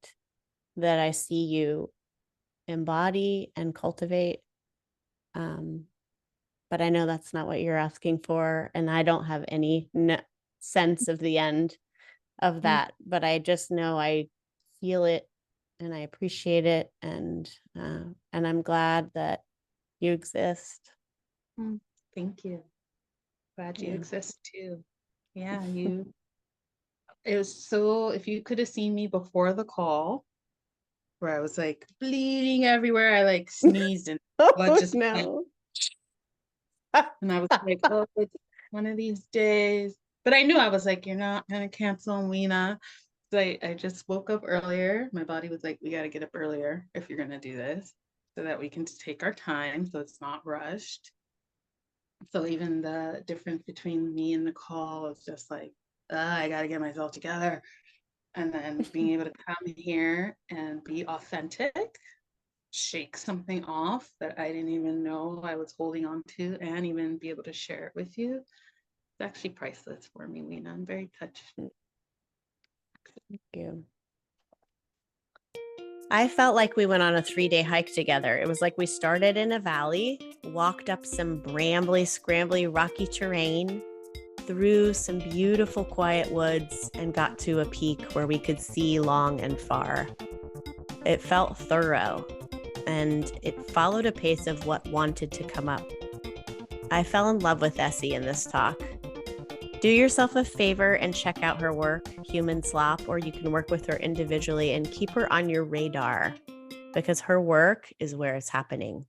that I see you embody and cultivate. Um, but I know that's not what you're asking for, and I don't have any sense of the end of mm, that. But I just know I feel it, and I appreciate it, and I'm glad that you exist. mm, thank you. Glad you Yeah. exist too. Yeah, it was so, if you could have seen me before the call, where I was like bleeding everywhere, I like sneezed and blood Oh just went, no. and I was like, oh, it's one of these days. But I knew I was like, you're not gonna cancel Weena. So I just woke up earlier. My body was like, we gotta get up earlier if you're gonna do this. so that we can take our time so it's not rushed. So even the difference between me and the call is just like, I got to get myself together. And then being able to come here and be authentic, shake something off that I didn't even know I was holding on to, and even be able to share it with you. It's actually priceless for me, Lena. I'm very touched. Thank you. I felt like we went on a 3-day hike together. It was like we started in a valley, walked up some brambly, scrambly, rocky terrain, through some beautiful quiet woods, and got to a peak where we could see long and far. It felt thorough, and it followed a pace of what wanted to come up. I fell in love with Esi in this talk. Do yourself a favor and check out her work, Human Slop, or you can work with her individually and keep her on your radar because her work is where it's happening.